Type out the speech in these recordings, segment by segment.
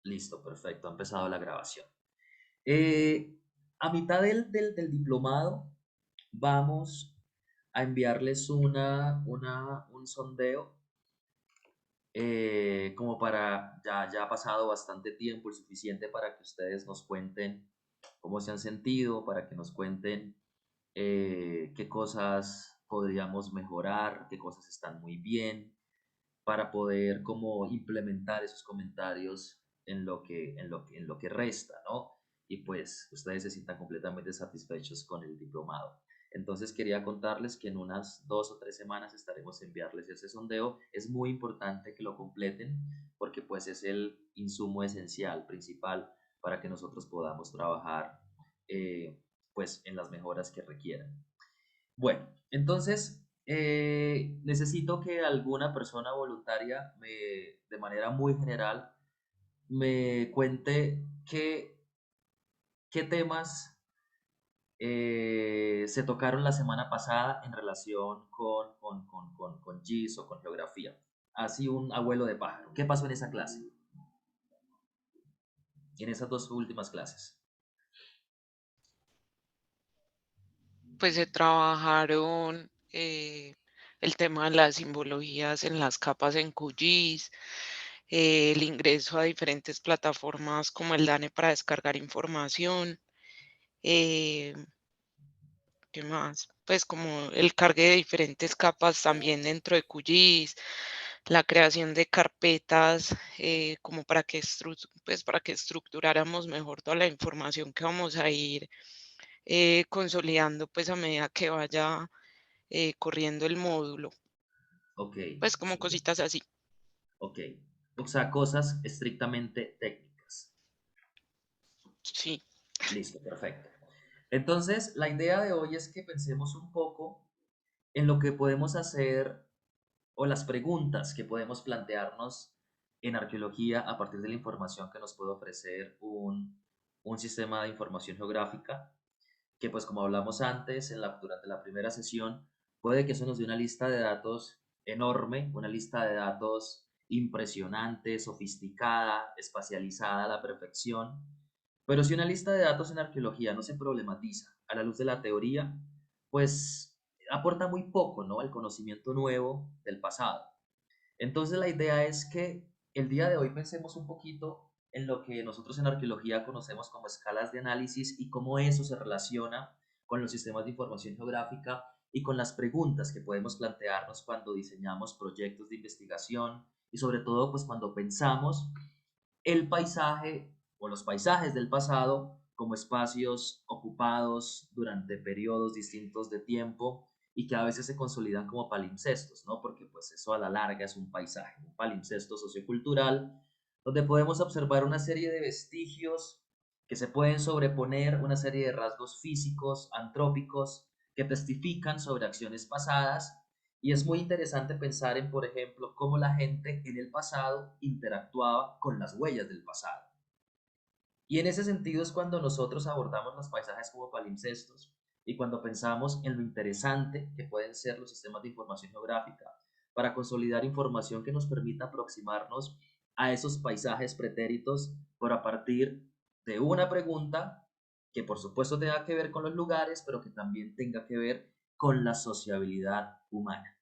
Listo, perfecto, ha empezado la grabación. Eh, a mitad del diplomado vamos a enviarles un sondeo, como para, ya ha pasado bastante tiempo, el suficiente para que ustedes nos cuenten cómo se han sentido, para que nos cuenten qué cosas podríamos mejorar, qué cosas están muy bien, para poder como implementar esos comentarios en lo que resta, ¿no? Y pues ustedes se sientan completamente satisfechos con el diplomado. Entonces quería contarles que en unas 2 o 3 semanas estaremos enviarles ese sondeo. Es muy importante que lo completen porque pues es el insumo esencial, principal, para que nosotros podamos trabajar pues en las mejoras que requieran. Bueno, entonces necesito que alguna persona voluntaria de manera muy general me cuente qué temas se tocaron la semana pasada en relación con GIS o con geografía. Así un abuelo de pájaro. ¿Qué pasó en esa clase? En esas dos últimas clases. Pues se trabajaron el tema de las simbologías en las capas en QGIS, el ingreso a diferentes plataformas como el DANE para descargar información, eh, ¿qué más? Pues como el cargue de diferentes capas también dentro de QGIS, la creación de carpetas como para que, pues para que estructuráramos mejor toda la información que vamos a ir consolidando pues a medida que vaya corriendo el módulo, Ok, pues como súper. cositas así. Ok. O sea, cosas estrictamente técnicas. Sí, Listo, perfecto. Entonces, la idea de hoy es que pensemos un poco en lo que podemos hacer o las preguntas que podemos plantearnos en arqueología a partir de la información que nos puede ofrecer un sistema de información geográfica, que pues como hablamos antes durante la primera sesión, puede que eso nos dé una lista de datos enorme, una lista de datos impresionante, sofisticada, espacializada a la perfección, pero si una lista de datos en arqueología no se problematiza a la luz de la teoría, pues aporta muy poco, ¿no?, al conocimiento nuevo del pasado. Entonces la idea es que el día de hoy pensemos un poquito en lo que nosotros en arqueología conocemos como escalas de análisis y cómo eso se relaciona con los sistemas de información geográfica y con las preguntas que podemos plantearnos cuando diseñamos proyectos de investigación y sobre todo pues cuando pensamos el paisaje o los paisajes del pasado como espacios ocupados durante periodos distintos de tiempo y que a veces se consolidan como palimpsestos, ¿no? Porque pues eso a la larga es un paisaje, un palimpsesto sociocultural, donde podemos observar una serie de vestigios que se pueden sobreponer, una serie de rasgos físicos, antrópicos, que testifican sobre acciones pasadas. Y es muy interesante pensar en, por ejemplo, cómo la gente en el pasado interactuaba con las huellas del pasado. Y en ese sentido es cuando nosotros abordamos los paisajes como palimpsestos y cuando pensamos en lo interesante que pueden ser los sistemas de información geográfica para consolidar información que nos permita aproximarnos a esos paisajes pretéritos, por a partir de una pregunta que por supuesto tenga que ver con los lugares, pero que también tenga que ver con la sociabilidad humana.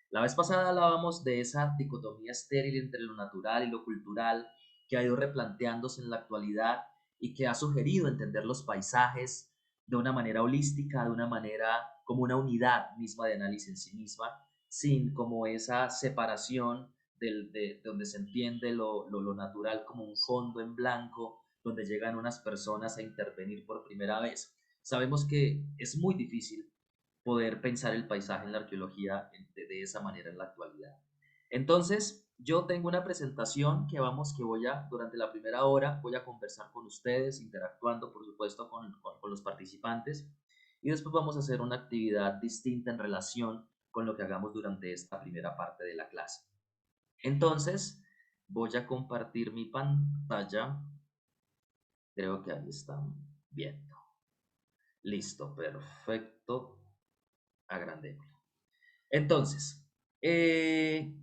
La vez pasada hablábamos de esa dicotomía estéril entre lo natural y lo cultural que ha ido replanteándose en la actualidad y que ha sugerido entender los paisajes de una manera holística, de una manera como una unidad misma de análisis en sí misma, sin como esa separación de donde se entiende lo natural como un fondo en blanco, donde llegan unas personas a intervenir por primera vez. Sabemos que es muy difícil poder pensar el paisaje en la arqueología de esa manera en la actualidad. Entonces, yo tengo una presentación que voy a, durante la primera hora, voy a conversar con ustedes, interactuando, por supuesto, con los participantes, y después vamos a hacer una actividad distinta en relación con lo que hagamos durante esta primera parte de la clase. Entonces, voy a compartir mi pantalla, creo que ahí están viendo. Listo, perfecto, agrandémoslo. Entonces, eh,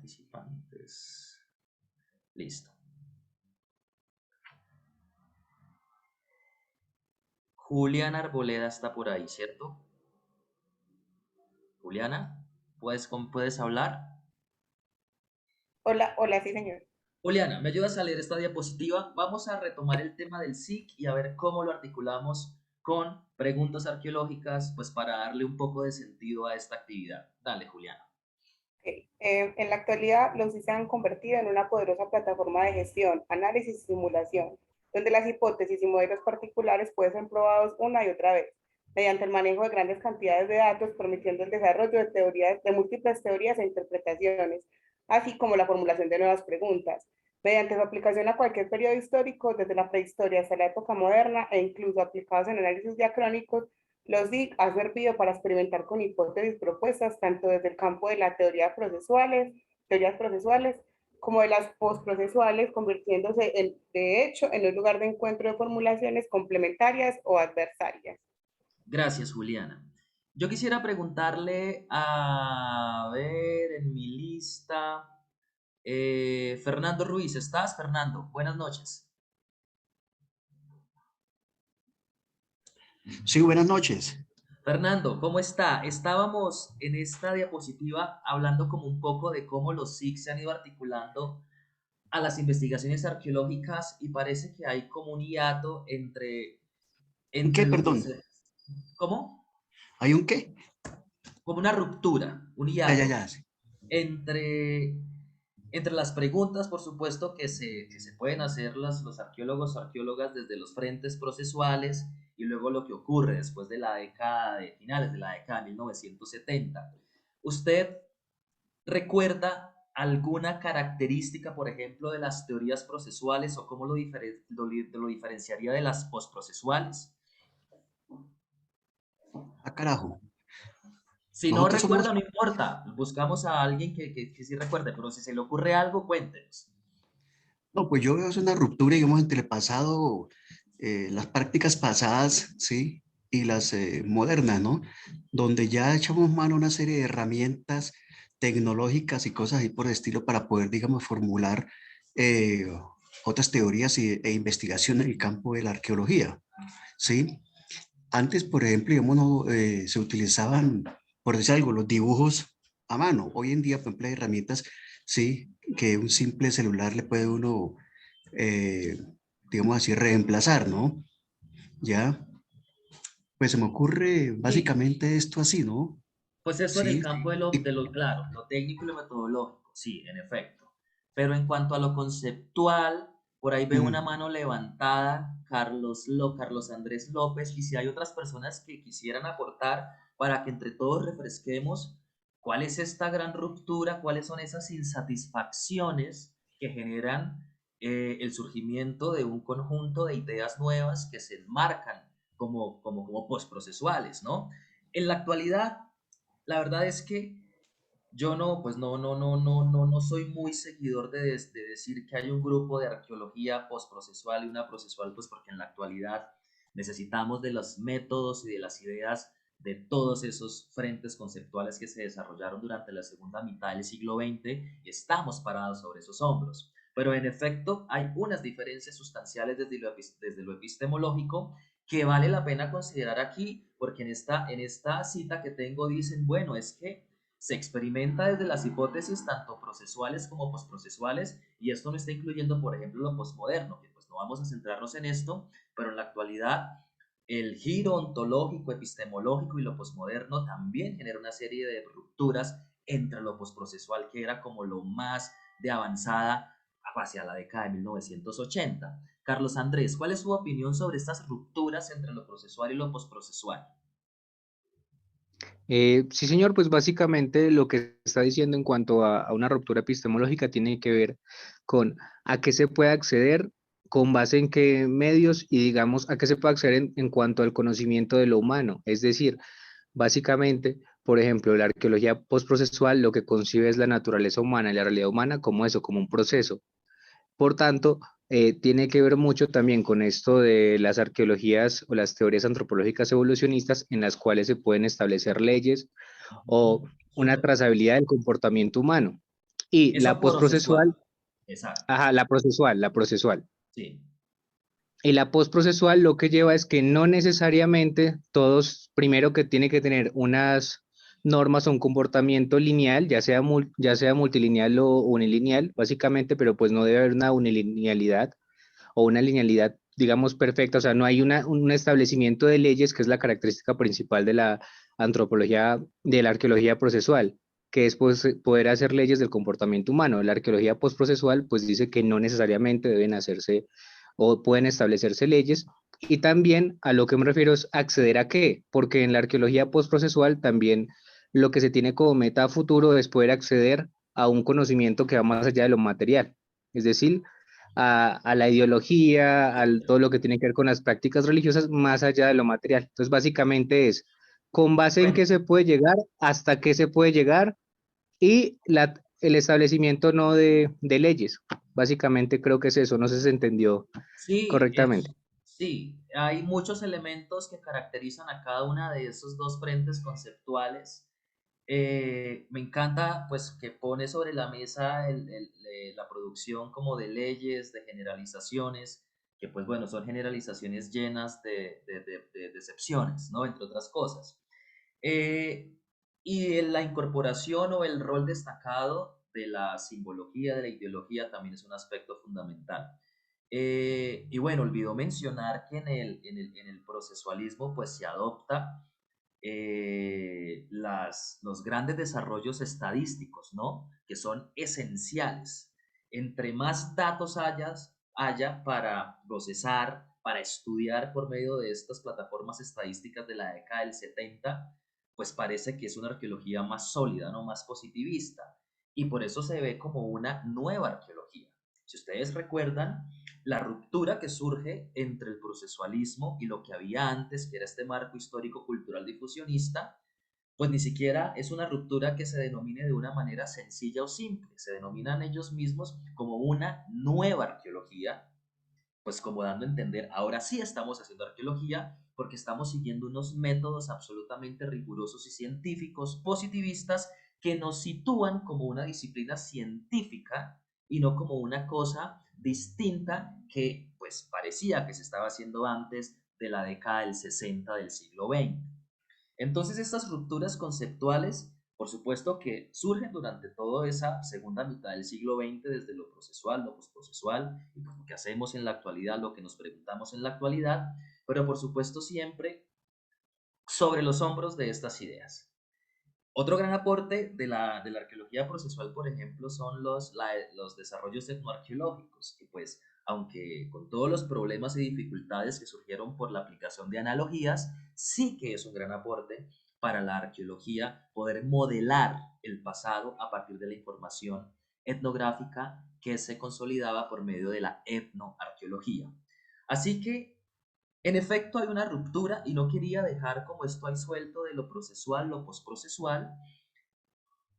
participantes. Listo. Juliana Arboleda está por ahí, ¿cierto? Juliana, ¿puedes hablar? Hola, hola, sí, señor. Juliana, ¿me ayudas a leer esta diapositiva? Vamos a retomar el tema del SIC y a ver cómo lo articulamos con preguntas arqueológicas, pues para darle un poco de sentido a esta actividad. Dale, Juliana. Okay. En la actualidad, los CIS se han convertido en una poderosa plataforma de gestión, análisis y simulación, donde las hipótesis y modelos particulares pueden ser probados una y otra vez, mediante el manejo de grandes cantidades de datos, permitiendo el desarrollo de teorías, de múltiples teorías e interpretaciones, así como la formulación de nuevas preguntas, mediante su aplicación a cualquier periodo histórico, desde la prehistoria hasta la época moderna, e incluso aplicados en análisis diacrónicos. Los DIC han servido para experimentar con hipótesis propuestas tanto desde el campo de la teorías procesuales, como de las postprocesuales, convirtiéndose de hecho en un lugar de encuentro de formulaciones complementarias o adversarias. Gracias, Juliana. Yo quisiera preguntarle, a ver, en mi lista, Fernando Ruiz, ¿estás, Fernando? Buenas noches. Sí, buenas noches. Fernando, ¿cómo está? Estábamos en esta diapositiva hablando como un poco de cómo los SIC se han ido articulando a las investigaciones arqueológicas y parece que hay como un hiato ¿Un qué, entre lo que perdón? se... ¿Cómo? ¿Hay un qué? Como una ruptura, un hiato Ya. Sí. entre, entre las preguntas, por supuesto, que se pueden hacer los arqueólogos o arqueólogas desde los frentes procesuales y luego lo que ocurre después de la década de finales de la década de 1970. ¿Usted recuerda alguna característica, por ejemplo, de las teorías procesuales o cómo lo diferenciaría de las postprocesuales? Ah, carajo. Si no Nosotros recuerda, somos, no importa. Buscamos a alguien que sí recuerde, pero si se le ocurre algo, cuéntenos. no, pues yo veo es una ruptura, digamos, entre el pasado, las prácticas pasadas, ¿sí? Y las modernas, ¿no? Donde ya echamos mano a una serie de herramientas tecnológicas y cosas así por el estilo para poder, digamos, formular eh, otras teorías e investigación en el campo de la arqueología, ¿sí? Antes, por ejemplo, digamos, se utilizaban, por decir algo, los dibujos a mano. Hoy en día, por ejemplo, hay herramientas, sí, que un simple celular le puede uno, eh, digamos así, reemplazar, ¿no? Ya, pues se me ocurre Sí, básicamente esto así, ¿no? pues eso en el Sí, campo y- de lo claro, lo técnico y lo metodológico, sí, en efecto. Pero en cuanto a lo conceptual, por ahí veo una mm, mano levantada, Carlos Andrés López, y si hay otras personas que quisieran aportar para que entre todos refresquemos cuál es esta gran ruptura, cuáles son esas insatisfacciones que generan el surgimiento de un conjunto de ideas nuevas que se enmarcan como postprocesuales, ¿no? En la actualidad, la verdad es que yo no, pues no soy muy seguidor de decir que hay un grupo de arqueología postprocesal y una procesual, pues porque en la actualidad necesitamos de los métodos y de las ideas de todos esos frentes conceptuales que se desarrollaron durante la segunda mitad del siglo XX y estamos parados sobre esos hombros. Pero en efecto hay unas diferencias sustanciales desde lo epistemológico que vale la pena considerar aquí, porque en esta cita que tengo dicen, bueno, es que se experimenta desde las hipótesis tanto procesuales como postprocesuales y esto no está incluyendo, por ejemplo, lo postmoderno, que pues no vamos a centrarnos en esto, pero en la actualidad el giro ontológico, epistemológico y lo postmoderno también genera una serie de rupturas entre lo postprocesual, que era como lo más de avanzada hacia la década de 1980. Carlos Andrés, ¿cuál es su opinión sobre estas rupturas entre lo procesual y lo postprocesual? Sí, señor, pues básicamente lo que está diciendo en cuanto a una ruptura epistemológica tiene que ver con a qué se puede acceder, con base en qué medios y digamos a qué se puede acceder en cuanto al conocimiento de lo humano. Es decir, básicamente, por ejemplo, la arqueología postprocesual lo que concibe es la naturaleza humana y la realidad humana como eso, como un proceso. Por tanto, tiene que ver mucho también con esto de las arqueologías o las teorías antropológicas evolucionistas en las cuales se pueden establecer leyes o una Súper. trazabilidad del comportamiento humano. Y Eso la postprocesual, procesual. Exacto. ajá, la procesal. Sí. Y la postprocesal lo que lleva es que no necesariamente todos, primero que tiene que tener unas normas o un comportamiento lineal, ya sea multilineal o unilineal, básicamente, pero pues no debe haber una unilinealidad o una linealidad, digamos, perfecta. O sea, no hay un establecimiento de leyes, que es la característica principal de la antropología, de la arqueología procesual, que es pues, poder hacer leyes del comportamiento humano. La arqueología postprocesual pues dice que no necesariamente deben hacerse o pueden establecerse leyes. Y también a lo que me refiero es acceder a qué, porque en la arqueología postprocesual también lo que se tiene como meta a futuro es poder acceder a un conocimiento que va más allá de lo material, es decir, a la ideología, a todo lo que tiene que ver con las prácticas religiosas, más allá de lo material. Entonces, básicamente es con base en Bueno, qué se puede llegar, hasta qué se puede llegar, y el establecimiento no de leyes. Básicamente creo que es eso, no sé si se entendió sí, correctamente. sí, hay muchos elementos que caracterizan a cada una de esos dos frentes conceptuales. Me encanta pues que pone sobre la mesa la producción como de leyes, de generalizaciones, que pues bueno, son generalizaciones llenas de decepciones, ¿no? Entre otras cosas. Eh, y la incorporación o el rol destacado de la simbología, de la ideología, también es un aspecto fundamental. Y bueno, olvidó mencionar que en el procesualismo pues se adopta los grandes desarrollos estadísticos, ¿no? Que son esenciales. Entre más datos haya para procesar, para estudiar por medio de estas plataformas estadísticas de la década del 70, pues parece que es una arqueología más sólida, ¿no? Más positivista. Y por eso se ve como una nueva arqueología. Si ustedes recuerdan, la ruptura que surge entre el procesualismo y lo que había antes, que era este marco histórico-cultural difusionista, pues ni siquiera es una ruptura que se denomine de una manera sencilla o simple, se denominan ellos mismos como una nueva arqueología, pues como dando a entender, ahora sí estamos haciendo arqueología porque estamos siguiendo unos métodos absolutamente rigurosos y científicos positivistas que nos sitúan como una disciplina científica y no como una cosa distinta que pues parecía que se estaba haciendo antes de la década del 60 del siglo XX. Entonces estas rupturas conceptuales, por supuesto que surgen durante toda esa segunda mitad del siglo XX, desde lo procesual, lo postprocesual, y pues lo que hacemos en la actualidad, lo que nos preguntamos en la actualidad, pero por supuesto siempre sobre los hombros de estas ideas. Otro gran aporte de la arqueología procesual, por ejemplo, son los desarrollos etnoarqueológicos, que pues, aunque con todos los problemas y dificultades que surgieron por la aplicación de analogías, sí que es un gran aporte para la arqueología poder modelar el pasado a partir de la información etnográfica que se consolidaba por medio de la etnoarqueología. Así que en efecto, hay una ruptura y no quería dejar como esto ahí suelto de lo procesual, lo postprocesual.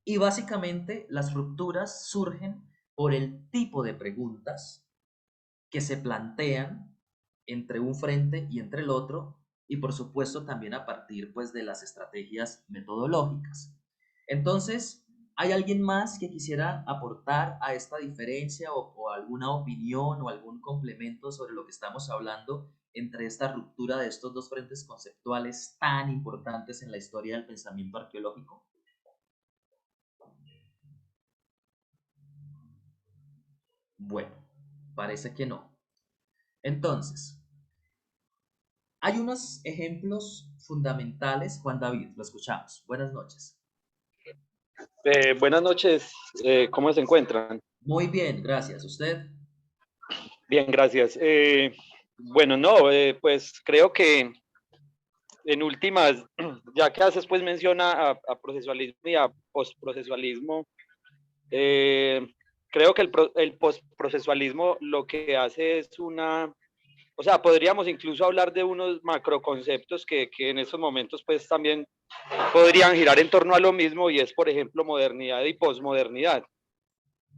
Y básicamente las rupturas surgen por el tipo de preguntas que se plantean entre un frente y entre el otro y por supuesto también a partir pues de las estrategias metodológicas. Entonces, ¿hay alguien más que quisiera aportar a esta diferencia o alguna opinión o algún complemento sobre lo que estamos hablando entre esta ruptura de estos dos frentes conceptuales tan importantes en la historia del pensamiento arqueológico? Bueno, parece que no. Entonces, hay unos ejemplos fundamentales. Juan David, lo escuchamos. Buenas noches. Buenas noches, ¿cómo se encuentran? Muy bien, gracias. ¿Usted? Bien, gracias. Bueno, no, pues creo que en últimas, ya que haces pues menciona a procesualismo y a postprocesualismo, creo que el postprocesualismo lo que hace es o sea, podríamos incluso hablar de unos macroconceptos que en estos momentos pues también podrían girar en torno a lo mismo y es, por ejemplo, modernidad y posmodernidad.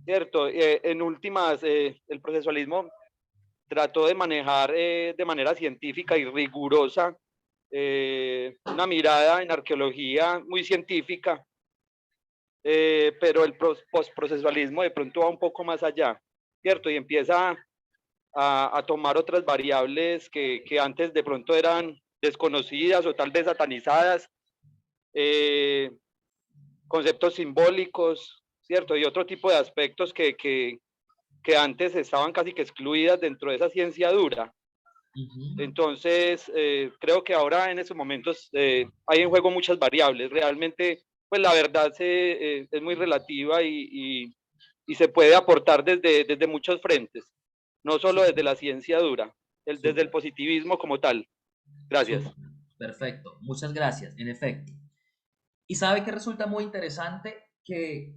Cierto, en últimas, el procesualismo trató de manejar de manera científica y rigurosa una mirada en arqueología muy científica pero el postprocesualismo de pronto va un poco más allá, ¿cierto? Y empieza a tomar otras variables que antes de pronto eran desconocidas o tal vez satanizadas, conceptos simbólicos, ¿cierto? Y otro tipo de aspectos que antes estaban casi que excluidas dentro de esa ciencia dura. Entonces, creo que ahora en estos momentos hay en juego muchas variables. Realmente, pues la verdad es muy relativa y se puede aportar desde muchos frentes, no solo desde la ciencia dura, desde el positivismo como tal. Gracias. Súper. Perfecto, muchas gracias, en efecto. Y sabe que resulta muy interesante que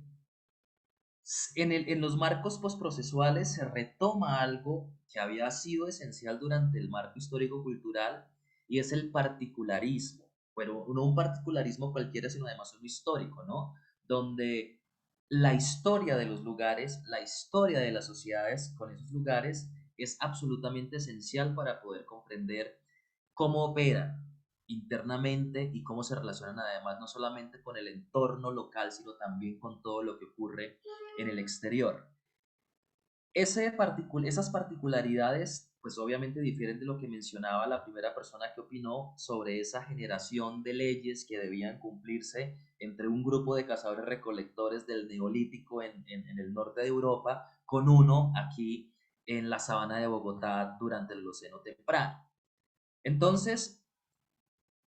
en los marcos postprocesuales se retoma algo que había sido esencial durante el marco histórico-cultural y es el particularismo, pero no un particularismo cualquiera, sino además uno histórico, ¿no? Donde la historia de los lugares, la historia de las sociedades con esos lugares es absolutamente esencial para poder comprender cómo operan internamente y cómo se relacionan además no solamente con el entorno local, sino también con todo lo que ocurre en el exterior. Esas particularidades, pues obviamente difieren de lo que mencionaba la primera persona que opinó sobre esa generación de leyes que debían cumplirse entre un grupo de cazadores-recolectores del Neolítico en el norte de Europa con uno aquí en la sabana de Bogotá durante el Eoceno temprano. Entonces,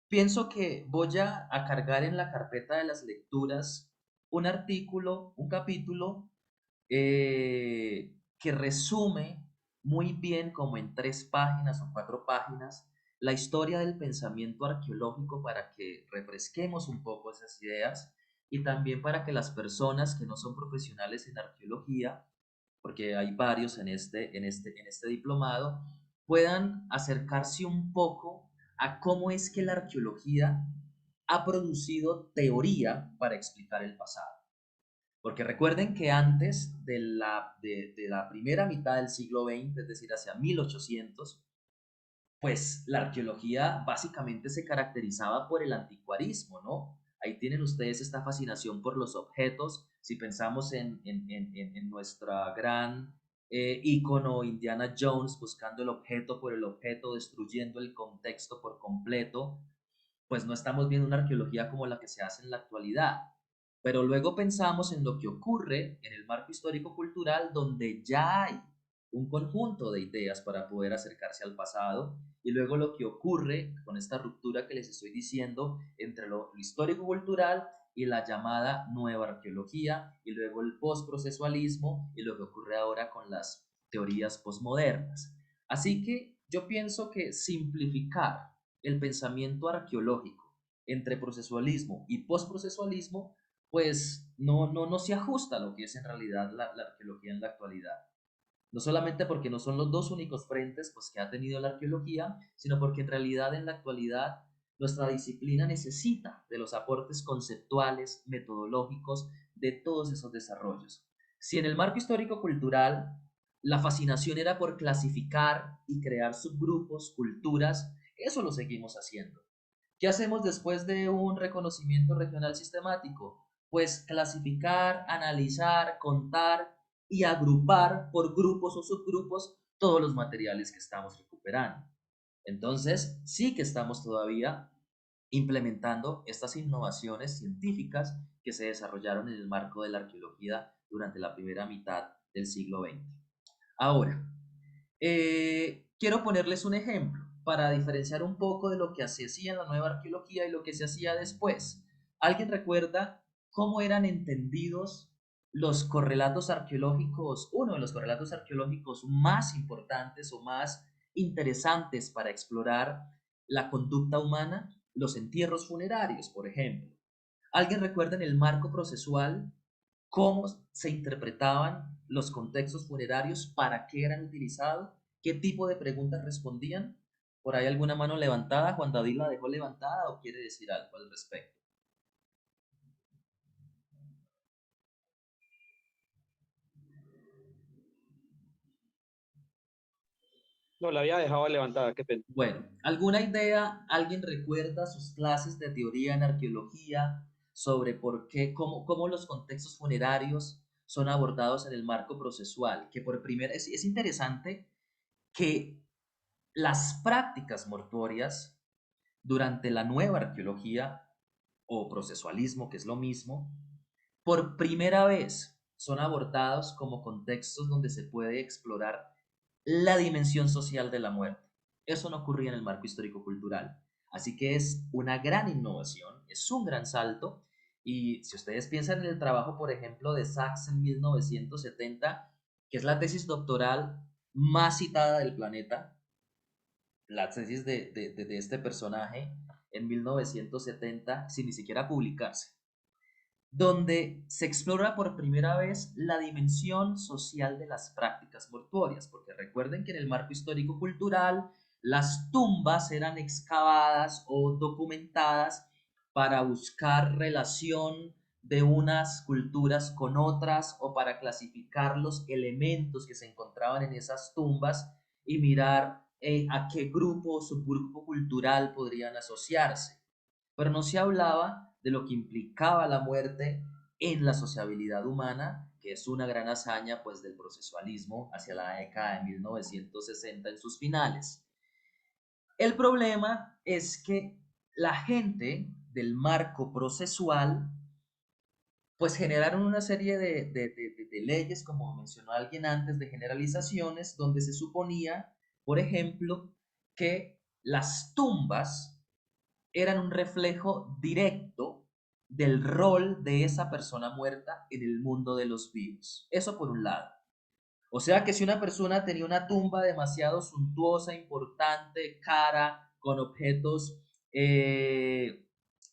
pienso que voy a cargar en la carpeta de las lecturas un artículo, un capítulo que resume muy bien, como en 3 páginas o 4 páginas, la historia del pensamiento arqueológico para que refresquemos un poco esas ideas y también para que las personas que no son profesionales en arqueología, porque hay varios en este diplomado, puedan acercarse un poco a cómo es que la arqueología ha producido teoría para explicar el pasado. Porque recuerden que antes de la primera mitad del siglo XX, es decir, hacia 1800, pues la arqueología básicamente se caracterizaba por el anticuarismo, ¿no? Ahí tienen ustedes esta fascinación por los objetos. Si pensamos en nuestra gran ícono Indiana Jones buscando el objeto por el objeto, destruyendo el contexto por completo, pues no estamos viendo una arqueología como la que se hace en la actualidad. Pero luego pensamos en lo que ocurre en el marco histórico-cultural, donde ya hay un conjunto de ideas para poder acercarse al pasado, y luego lo que ocurre con esta ruptura que les estoy diciendo entre lo histórico-cultural y la llamada nueva arqueología, y luego el postprocesualismo y lo que ocurre ahora con las teorías postmodernas. Así que yo pienso que simplificar el pensamiento arqueológico entre procesualismo y postprocesualismo, pues no se ajusta a lo que es en realidad la arqueología en la actualidad. No solamente porque no son los dos únicos frentes pues, que ha tenido la arqueología, sino porque en realidad en la actualidad nuestra disciplina necesita de los aportes conceptuales, metodológicos de todos esos desarrollos. Si en el marco histórico-cultural la fascinación era por clasificar y crear subgrupos, culturas, eso lo seguimos haciendo. ¿Qué hacemos después de un reconocimiento regional sistemático? Pues clasificar, analizar, contar y agrupar por grupos o subgrupos todos los materiales que estamos recuperando. Entonces, sí que estamos todavía implementando estas innovaciones científicas que se desarrollaron en el marco de la arqueología durante la primera mitad del siglo XX. Ahora, quiero ponerles un ejemplo para diferenciar un poco de lo que se hacía en la nueva arqueología y lo que se hacía después. ¿Alguien recuerda cómo eran entendidos los correlatos arqueológicos, uno de los correlatos arqueológicos más importantes o más interesantes para explorar la conducta humana? Los entierros funerarios, por ejemplo. ¿Alguien recuerda en el marco procesual cómo se interpretaban los contextos funerarios, para qué eran utilizados, qué tipo de preguntas respondían? ¿Por ahí alguna mano levantada? ¿Juan David la dejó levantada o quiere decir algo al respecto? No, la había dejado levantada, qué pena. Bueno, ¿alguna idea? ¿Alguien recuerda sus clases de teoría en arqueología sobre por qué, cómo los contextos funerarios son abordados en el marco procesual, que por primera es interesante que las prácticas mortuorias durante la nueva arqueología o procesualismo, que es lo mismo, por primera vez son abordados como contextos donde se puede explorar la dimensión social de la muerte. Eso no ocurría en el marco histórico-cultural. Así que es una gran innovación, es un gran salto. Y si ustedes piensan en el trabajo, por ejemplo, de Sachs en 1970, que es la tesis doctoral más citada del planeta, la tesis de este personaje en 1970, sin ni siquiera publicarse, donde se explora por primera vez la dimensión social de las prácticas mortuorias, porque recuerden que en el marco histórico-cultural las tumbas eran excavadas o documentadas para buscar relación de unas culturas con otras o para clasificar los elementos que se encontraban en esas tumbas y mirar a qué grupo o subgrupo cultural podrían asociarse. Pero no se hablaba de lo que implicaba la muerte en la sociabilidad humana, que es una gran hazaña pues del procesualismo hacia la década de 1960 en sus finales. El problema es que la gente del marco procesual pues generaron una serie de leyes, como mencionó alguien antes, de generalizaciones, donde se suponía, por ejemplo, que las tumbas eran un reflejo directo del rol de esa persona muerta en el mundo de los vivos. Eso por un lado. O sea que si una persona tenía una tumba demasiado suntuosa, importante, cara, con objetos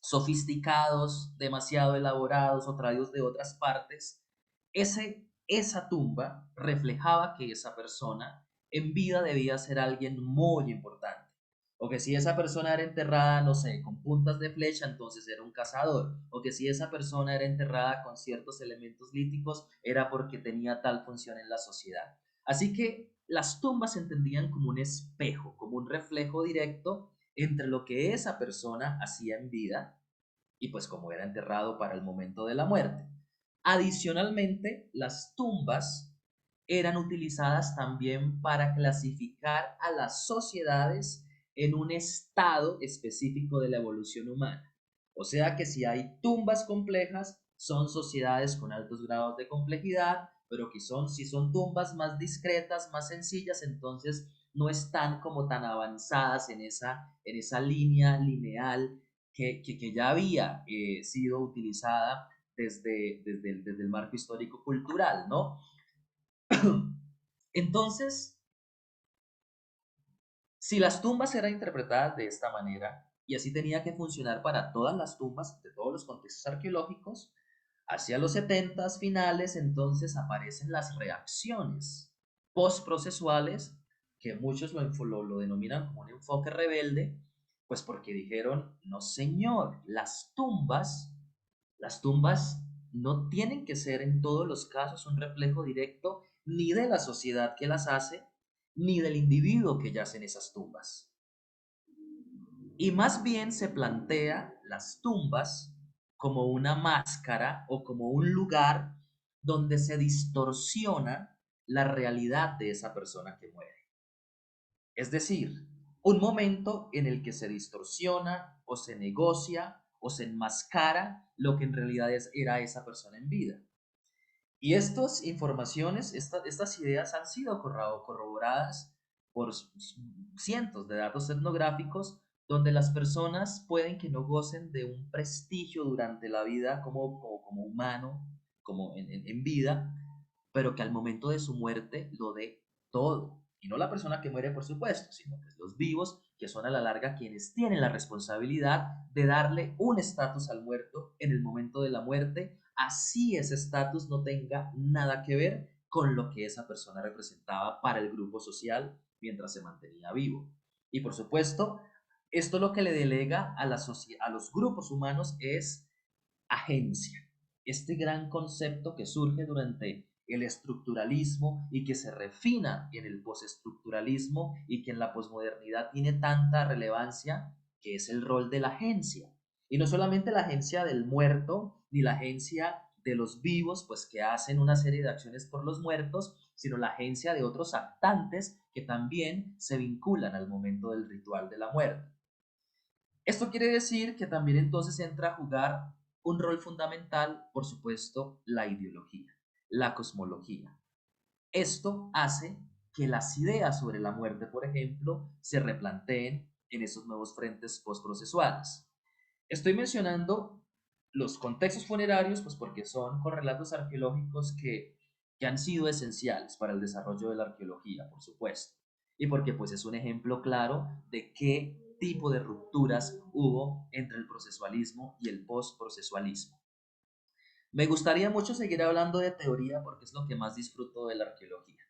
sofisticados, demasiado elaborados o traídos de otras partes, esa tumba reflejaba que esa persona en vida debía ser alguien muy importante. O que si esa persona era enterrada, no sé, con puntas de flecha, entonces era un cazador. O que si esa persona era enterrada con ciertos elementos líticos, era porque tenía tal función en la sociedad. Así que las tumbas se entendían como un espejo, como un reflejo directo entre lo que esa persona hacía en vida y pues como era enterrado para el momento de la muerte. Adicionalmente, las tumbas eran utilizadas también para clasificar a las sociedades en un estado específico de la evolución humana. O sea que si hay tumbas complejas, son sociedades con altos grados de complejidad, pero que si son tumbas más discretas, más sencillas, entonces no están como tan avanzadas en esa línea lineal que ya había sido utilizada desde el marco histórico-cultural, ¿no? Entonces, si las tumbas eran interpretadas de esta manera, y así tenía que funcionar para todas las tumbas de todos los contextos arqueológicos, hacia los 70 finales entonces aparecen las reacciones postprocesuales, que muchos lo denominan como un enfoque rebelde, pues porque dijeron, no señor, las tumbas no tienen que ser en todos los casos un reflejo directo ni de la sociedad que las hace, ni del individuo que yace en esas tumbas. Y más bien se plantea las tumbas como una máscara o como un lugar donde se distorsiona la realidad de esa persona que muere. Es decir, un momento en el que se distorsiona o se negocia o se enmascara lo que en realidad era esa persona en vida. Y estas informaciones, estas ideas han sido corroboradas por cientos de datos etnográficos donde las personas pueden que no gocen de un prestigio durante la vida como humano, como en vida, pero que al momento de su muerte lo dé todo. Y no la persona que muere, por supuesto, sino que los vivos, que son a la larga quienes tienen la responsabilidad de darle un estatus al muerto en el momento de la muerte, así ese estatus no tenga nada que ver con lo que esa persona representaba para el grupo social mientras se mantenía vivo. Y por supuesto, esto lo que le delega a los grupos humanos es agencia. Este gran concepto que surge durante el estructuralismo y que se refina en el postestructuralismo y que en la posmodernidad tiene tanta relevancia, que es el rol de la agencia. Y no solamente la agencia del muerto, ni la agencia de los vivos, pues que hacen una serie de acciones por los muertos, sino la agencia de otros actantes que también se vinculan al momento del ritual de la muerte. Esto quiere decir que también entonces entra a jugar un rol fundamental, por supuesto, la ideología, la cosmología. Esto hace que las ideas sobre la muerte, por ejemplo, se replanteen en esos nuevos frentes postprocesuales. Estoy mencionando los contextos funerarios, pues porque son correlatos arqueológicos que han sido esenciales para el desarrollo de la arqueología, por supuesto, y porque pues es un ejemplo claro de qué tipo de rupturas hubo entre el procesualismo y el postprocesualismo. Me gustaría mucho seguir hablando de teoría porque es lo que más disfruto de la arqueología.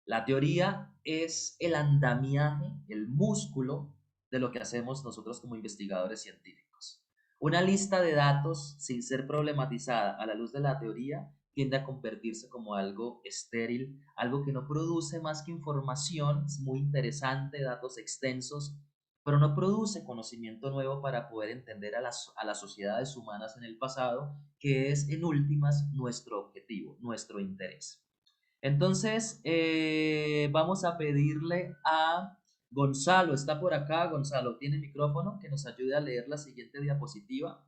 La teoría es el andamiaje, el músculo de lo que hacemos nosotros como investigadores científicos. Una lista de datos sin ser problematizada a la luz de la teoría tiende a convertirse como algo estéril, algo que no produce más que información, es muy interesante, datos extensos, pero no produce conocimiento nuevo para poder entender a las sociedades humanas en el pasado, que es en últimas nuestro objetivo, nuestro interés. Entonces, vamos a pedirle a Gonzalo, está por acá, Gonzalo, tiene micrófono, que nos ayude a leer la siguiente diapositiva.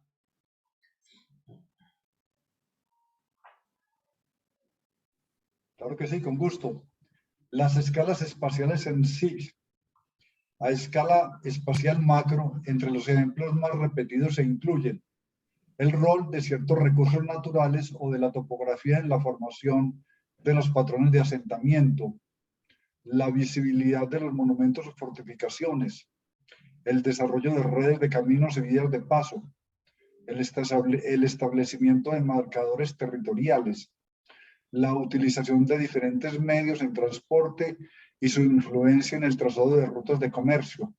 Claro que sí, con gusto. Las escalas espaciales en SIG. A escala espacial macro, entre los ejemplos más repetidos se incluyen el rol de ciertos recursos naturales o de la topografía en la formación de los patrones de asentamiento, la visibilidad de los monumentos o fortificaciones, el desarrollo de redes de caminos y vías de paso, el establecimiento de marcadores territoriales, la utilización de diferentes medios en transporte y su influencia en el trazado de rutas de comercio,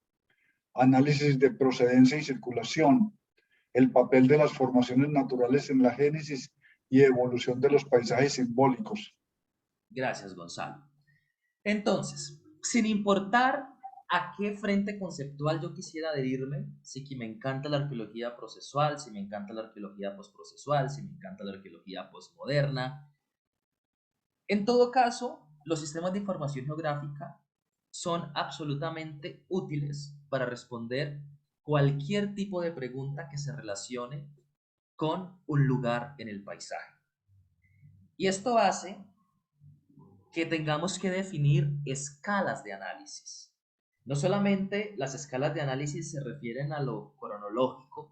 análisis de procedencia y circulación, el papel de las formaciones naturales en la génesis y evolución de los paisajes simbólicos. Gracias, Gonzalo. Entonces, sin importar a qué frente conceptual yo quisiera adherirme, si que me encanta la arqueología procesual, si me encanta la arqueología postprocesual, si me encanta la arqueología postmoderna, en todo caso, los sistemas de información geográfica son absolutamente útiles para responder cualquier tipo de pregunta que se relacione con un lugar en el paisaje. Y esto hace que tengamos que definir escalas de análisis. No solamente las escalas de análisis se refieren a lo cronológico,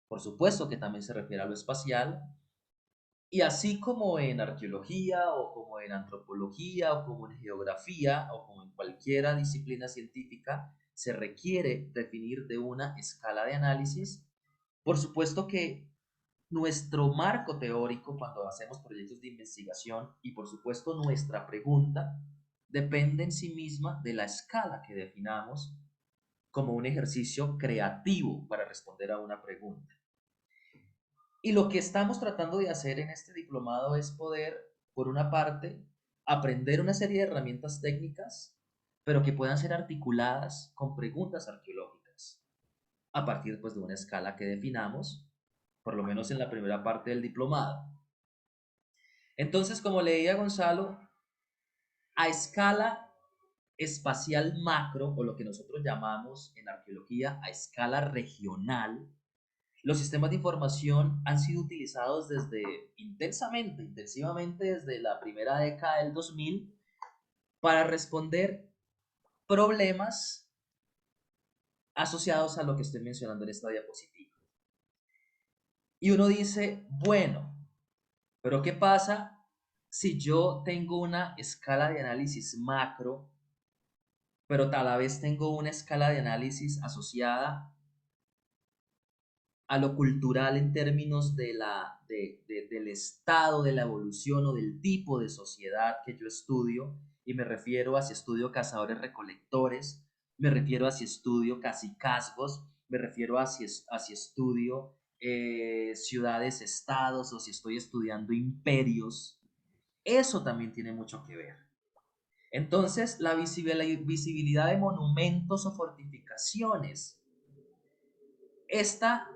por supuesto que también se refiere a lo espacial, y así como en arqueología o como en antropología o como en geografía o como en cualquier disciplina científica, se requiere definir de una escala de análisis. Por supuesto que nuestro marco teórico cuando hacemos proyectos de investigación y por supuesto nuestra pregunta depende en sí misma de la escala que definamos como un ejercicio creativo para responder a una pregunta. Y lo que estamos tratando de hacer en este diplomado es poder, por una parte, aprender una serie de herramientas técnicas, pero que puedan ser articuladas con preguntas arqueológicas, a partir pues, de una escala que definamos, por lo menos en la primera parte del diplomado. Entonces, como leía Gonzalo, a escala espacial macro, o lo que nosotros llamamos en arqueología a escala regional, los sistemas de información han sido utilizados intensivamente desde la primera década del 2000 para responder problemas asociados a lo que estoy mencionando en esta diapositiva. Y uno dice, bueno, pero ¿qué pasa si yo tengo una escala de análisis macro, pero a la vez tengo una escala de análisis asociada a lo cultural en términos del estado de la evolución o del tipo de sociedad que yo estudio? Y me refiero a si estudio cazadores recolectores, me refiero a si estudio cacicazgos, me refiero a si estudio ciudades estados o si estoy estudiando imperios. Eso también tiene mucho que ver. Entonces, la visibilidad de monumentos o fortificaciones, esta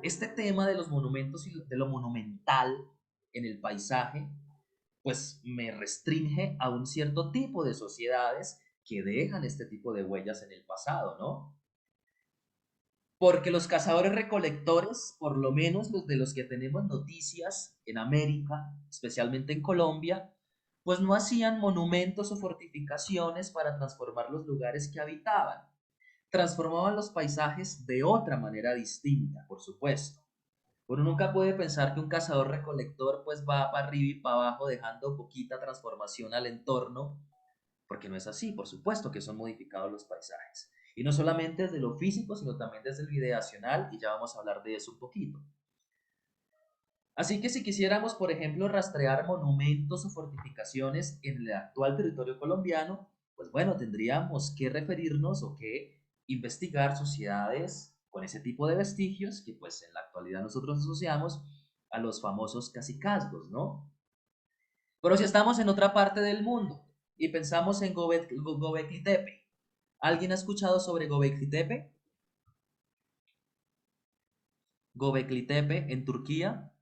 este tema de los monumentos y de lo monumental en el paisaje, pues me restringe a un cierto tipo de sociedades que dejan este tipo de huellas en el pasado, ¿no? Porque los cazadores recolectores, por lo menos los de los que tenemos noticias en América, especialmente en Colombia, pues no hacían monumentos o fortificaciones para transformar los lugares que habitaban. Transformaban los paisajes de otra manera distinta, por supuesto. Uno nunca puede pensar que un cazador recolector pues va para arriba y para abajo dejando poquita transformación al entorno, porque no es así, por supuesto que son modificados los paisajes. Y no solamente desde lo físico, sino también desde lo ideacional, y ya vamos a hablar de eso un poquito. Así que si quisiéramos, por ejemplo, rastrear monumentos o fortificaciones en el actual territorio colombiano, pues bueno, tendríamos que referirnos o que investigar sociedades con ese tipo de vestigios que pues en la actualidad nosotros asociamos a los famosos cacicazgos, ¿no? Pero si estamos en otra parte del mundo y pensamos en Göbekli Tepe, ¿alguien ha escuchado sobre Göbekli Tepe? Göbekli Tepe en Turquía.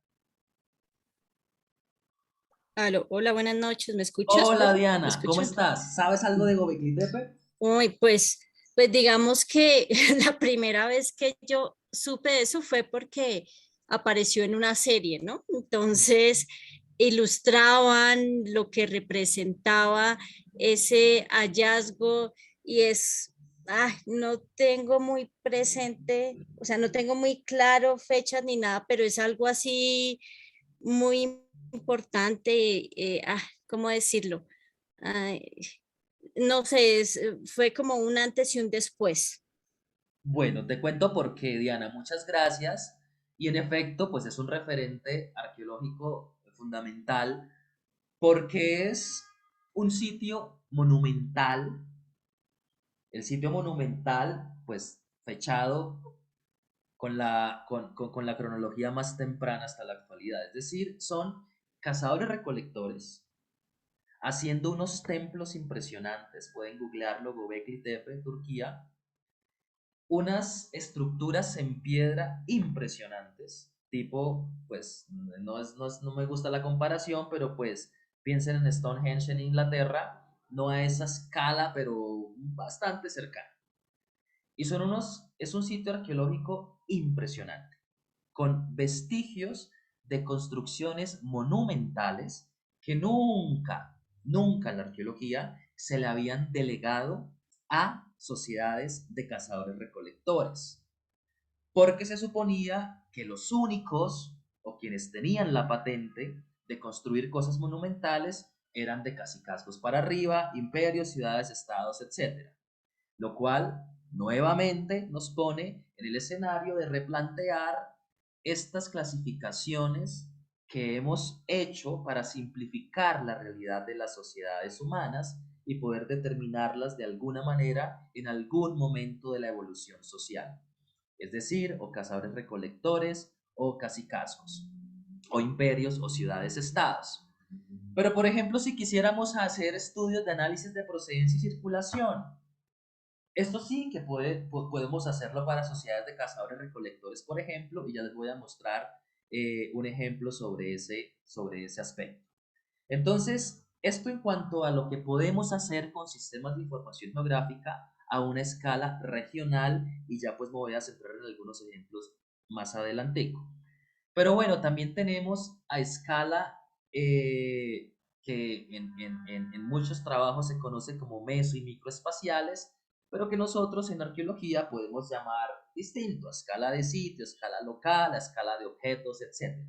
Aló, hola, buenas noches, ¿me escuchas, Hola profe? ¿Me Diana, ¿cómo escuchan? estás? ¿Sabes algo de Göbekli Tepe? Uy, pues digamos que la primera vez que yo supe eso fue porque apareció en una serie, ¿no? Entonces ilustraban lo que representaba ese hallazgo y no tengo muy presente, o sea, no tengo muy claro fechas ni nada, pero es algo así muy importante, ¿cómo decirlo? Ay, no sé, fue como un antes y un después. Bueno, te cuento por qué, Diana, muchas gracias. Y en efecto, pues es un referente arqueológico fundamental porque es un sitio monumental, el sitio monumental, pues fechado con la cronología más temprana hasta la actualidad. Es decir, son cazadores recolectores haciendo unos templos impresionantes. Pueden googlearlo, Göbekli Tepe, Turquía. Unas estructuras en piedra impresionantes, tipo, pues, no me gusta la comparación, pero pues piensen en Stonehenge en Inglaterra, no a esa escala, pero bastante cercana. Y es un sitio arqueológico impresionante, con vestigios de construcciones monumentales que nunca en la arqueología se le habían delegado a sociedades de cazadores recolectores, porque se suponía que los únicos o quienes tenían la patente de construir cosas monumentales eran de cacicazgos para arriba, imperios, ciudades, estados, etc. Lo cual nuevamente nos pone en el escenario de replantear estas clasificaciones que hemos hecho para simplificar la realidad de las sociedades humanas y poder determinarlas de alguna manera en algún momento de la evolución social. Es decir, o cazadores recolectores o cacicazgos, o imperios o ciudades-estados. Pero, por ejemplo, si quisiéramos hacer estudios de análisis de procedencia y circulación, esto sí que podemos hacerlo para sociedades de cazadores recolectores, por ejemplo, y ya les voy a mostrar un ejemplo sobre ese aspecto. Entonces, esto en cuanto a lo que podemos hacer con sistemas de información geográfica a una escala regional, y ya pues me voy a centrar en algunos ejemplos más adelante. Pero bueno, también tenemos a escala que en muchos trabajos se conoce como meso y microespaciales, pero que nosotros en arqueología podemos llamar distinto, a escala de sitio, a escala local, a escala de objetos, etc.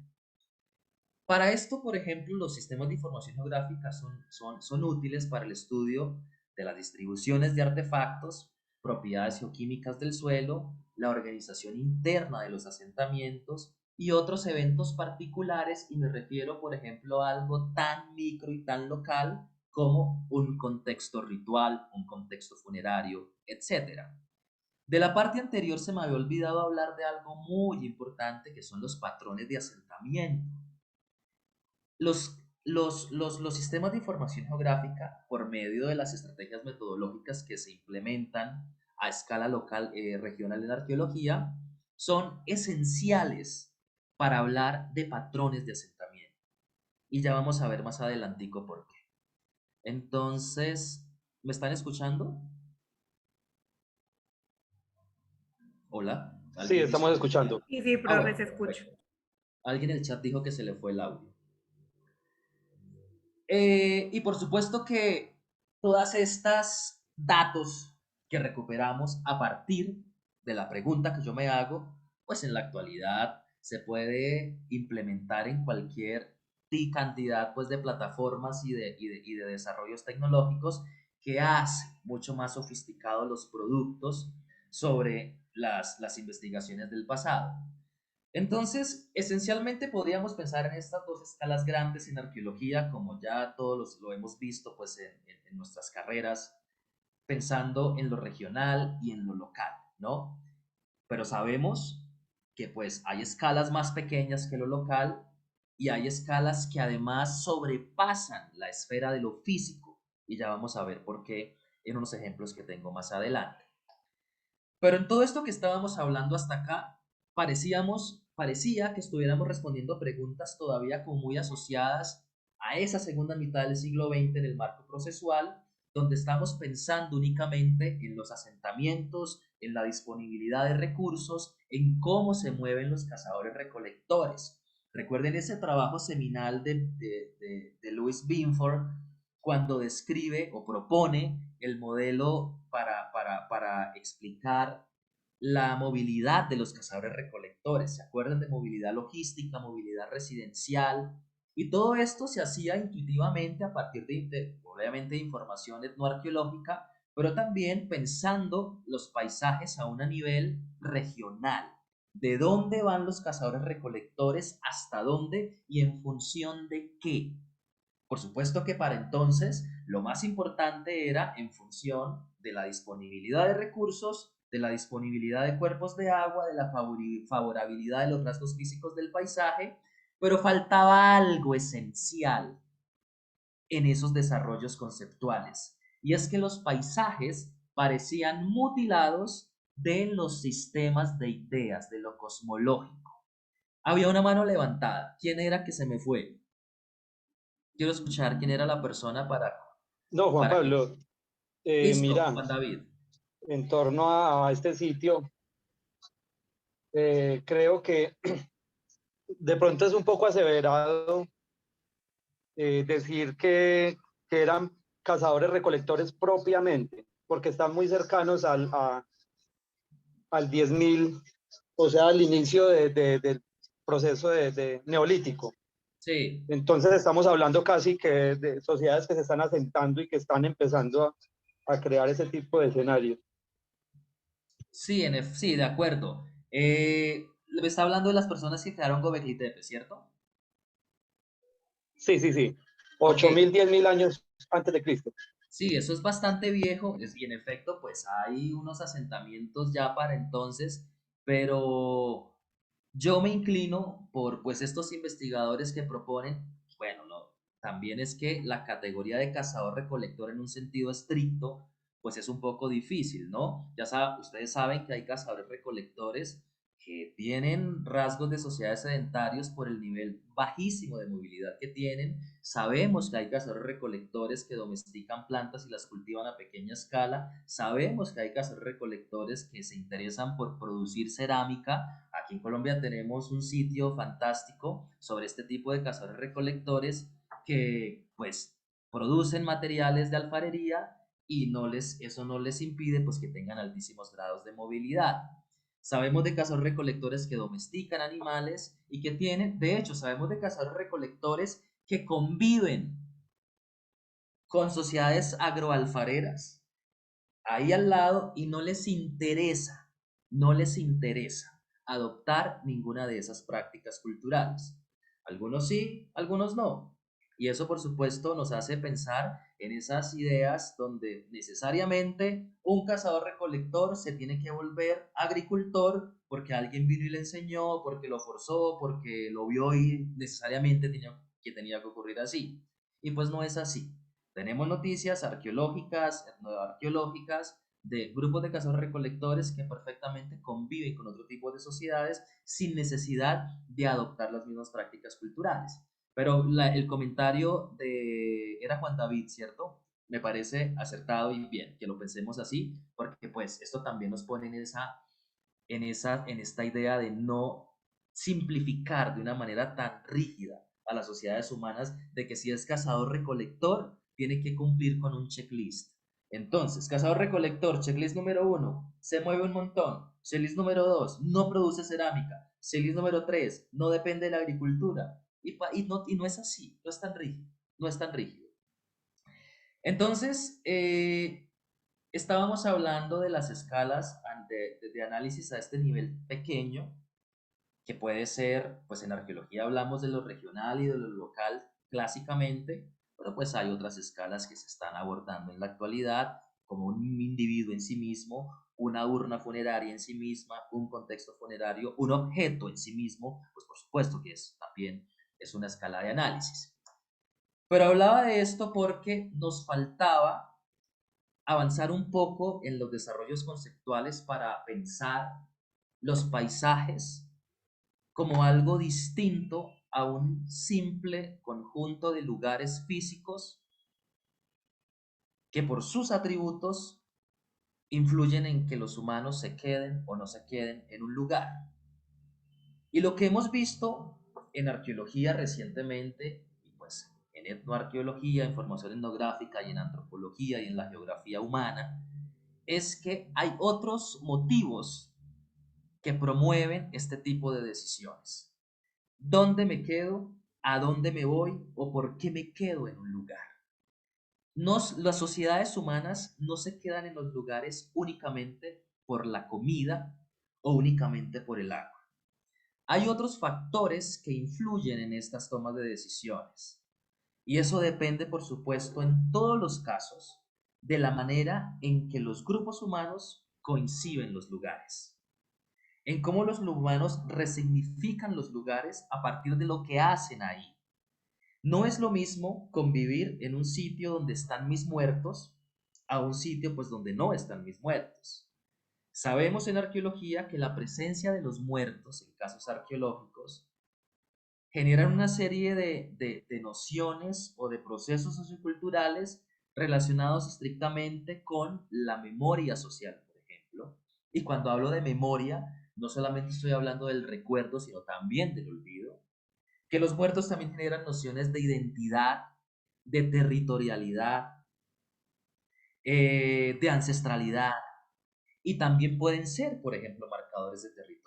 Para esto, por ejemplo, los sistemas de información geográfica son útiles para el estudio de las distribuciones de artefactos, propiedades geoquímicas del suelo, la organización interna de los asentamientos y otros eventos particulares, y me refiero, por ejemplo, a algo tan micro y tan local como un contexto ritual, un contexto funerario, etc. De la parte anterior se me había olvidado hablar de algo muy importante que son los patrones de asentamiento. Los sistemas de información geográfica, por medio de las estrategias metodológicas que se implementan a escala local, regional en arqueología, son esenciales para hablar de patrones de asentamiento. Y ya vamos a ver más adelantico por qué. Entonces, ¿me están escuchando? Hola. Sí, estamos dijo? escuchando. Y sí, Ah, profe, bueno, se escucha. perfecto. Alguien en el chat dijo que se le fue el audio. Y por supuesto que todas estas datos que recuperamos a partir de la pregunta que yo me hago, pues en la actualidad se puede implementar en cualquier cantidad pues de plataformas y de desarrollos tecnológicos que hace mucho más sofisticados los productos sobre las investigaciones del pasado. Entonces, esencialmente podríamos pensar en estas dos escalas grandes en arqueología, como ya todos lo hemos visto pues, en nuestras carreras, pensando en lo regional y en lo local, ¿no? Pero sabemos que pues hay escalas más pequeñas que lo local y hay escalas que además sobrepasan la esfera de lo físico, y ya vamos a ver por qué en unos ejemplos que tengo más adelante. Pero en todo esto que estábamos hablando hasta acá, parecía que estuviéramos respondiendo preguntas todavía como muy asociadas a esa segunda mitad del siglo XX en el marco procesual, donde estamos pensando únicamente en los asentamientos, en la disponibilidad de recursos, en cómo se mueven los cazadores recolectores. Recuerden ese trabajo seminal de Louis Binford, cuando describe o propone el modelo para explicar la movilidad de los cazadores recolectores. ¿Se acuerdan de movilidad logística, movilidad residencial? Y todo esto se hacía intuitivamente a partir obviamente, de información etnoarqueológica, pero también pensando los paisajes a un nivel regional. ¿De dónde van los cazadores recolectores? ¿Hasta dónde? ¿Y en función de qué? Por supuesto que para entonces lo más importante era en función de la disponibilidad de recursos, de la disponibilidad de cuerpos de agua, de la favorabilidad de los rasgos físicos del paisaje, pero faltaba algo esencial en esos desarrollos conceptuales, y es que los paisajes parecían mutilados de los sistemas de ideas, de lo cosmológico. Había una mano levantada. ¿Quién era que se me fue? Quiero escuchar quién era la persona No, Juan para que... Pablo, Listo, mira, Juan David. en torno a este sitio, creo que de pronto es un poco aseverado decir que eran cazadores recolectores propiamente, porque están muy cercanos al 10.000, o sea, al inicio del proceso de neolítico. Sí, Entonces estamos hablando casi que de sociedades que se están asentando y que están empezando a crear ese tipo de escenarios. sí, sí, de acuerdo. Me está hablando de las personas que crearon Göbekli Tepe, ¿cierto? Sí, sí, sí. Ok, 8.000, 10.000 años antes de Cristo. sí, eso es bastante viejo y en efecto, pues hay unos asentamientos ya para entonces, pero yo me inclino por pues estos investigadores que proponen, bueno, no, también es que la categoría de cazador-recolector en un sentido estricto, pues es un poco difícil, ¿no? Ustedes saben que hay cazadores-recolectores que tienen rasgos de sociedades sedentarios por el nivel bajísimo de movilidad que tienen. Sabemos que hay cazadores recolectores que domestican plantas y las cultivan a pequeña escala. Sabemos que hay cazadores recolectores que se interesan por producir cerámica. Aquí en Colombia tenemos un sitio fantástico sobre este tipo de cazadores recolectores que pues producen materiales de alfarería y eso no les impide pues que tengan altísimos grados de movilidad. Sabemos de cazadores recolectores que domestican animales y que tienen, de hecho, sabemos de cazadores recolectores que conviven con sociedades agroalfareras ahí al lado y no les interesa adoptar ninguna de esas prácticas culturales. Algunos sí, algunos no. Y eso, por supuesto, nos hace pensar en esas ideas donde necesariamente un cazador-recolector se tiene que volver agricultor porque alguien vino y le enseñó, porque lo forzó, porque lo vio y necesariamente tenía que ocurrir así. Y pues no es así. Tenemos noticias arqueológicas, etnoarqueológicas, de grupos de cazadores-recolectores que perfectamente conviven con otro tipo de sociedades sin necesidad de adoptar las mismas prácticas culturales. Pero el comentario era Juan David, ¿cierto? Me parece acertado y bien que lo pensemos así, porque pues esto también nos pone en esta idea de no simplificar de una manera tan rígida a las sociedades humanas, de que si es cazador-recolector, tiene que cumplir con un checklist. Entonces, cazador-recolector, checklist número 1, se mueve un montón. Checklist número 2, no produce cerámica. Checklist número 3, no depende de la agricultura. Y no es así, no es tan rígido. No es tan rígido. Entonces, estábamos hablando de las escalas de análisis a este nivel pequeño, que puede ser, pues en arqueología hablamos de lo regional y de lo local clásicamente, pero pues hay otras escalas que se están abordando en la actualidad, como un individuo en sí mismo, una urna funeraria en sí misma, un contexto funerario, un objeto en sí mismo, pues por supuesto que también es una escala de análisis. Pero hablaba de esto porque nos faltaba avanzar un poco en los desarrollos conceptuales para pensar los paisajes como algo distinto a un simple conjunto de lugares físicos que por sus atributos influyen en que los humanos se queden o no se queden en un lugar. Y lo que hemos visto en arqueología recientemente, y pues en etnoarqueología, en formación etnográfica y en antropología y en la geografía humana, es que hay otros motivos que promueven este tipo de decisiones. ¿Dónde me quedo? ¿A dónde me voy? ¿O por qué me quedo en un lugar? Las sociedades humanas no se quedan en los lugares únicamente por la comida o únicamente por el agua. Hay otros factores que influyen en estas tomas de decisiones. Y eso depende, por supuesto, en todos los casos, de la manera en que los grupos humanos coinciden los lugares, en cómo los humanos resignifican los lugares a partir de lo que hacen ahí. No es lo mismo convivir en un sitio donde están mis muertos a un sitio pues donde no están mis muertos. Sabemos en arqueología que la presencia de los muertos en casos arqueológicos generan una serie de nociones o de procesos socioculturales relacionados estrictamente con la memoria social, por ejemplo. Y cuando hablo de memoria, no solamente estoy hablando del recuerdo, sino también del olvido. Que los muertos también generan nociones de identidad, de territorialidad, de ancestralidad, y también pueden ser, por ejemplo, marcadores de territorio.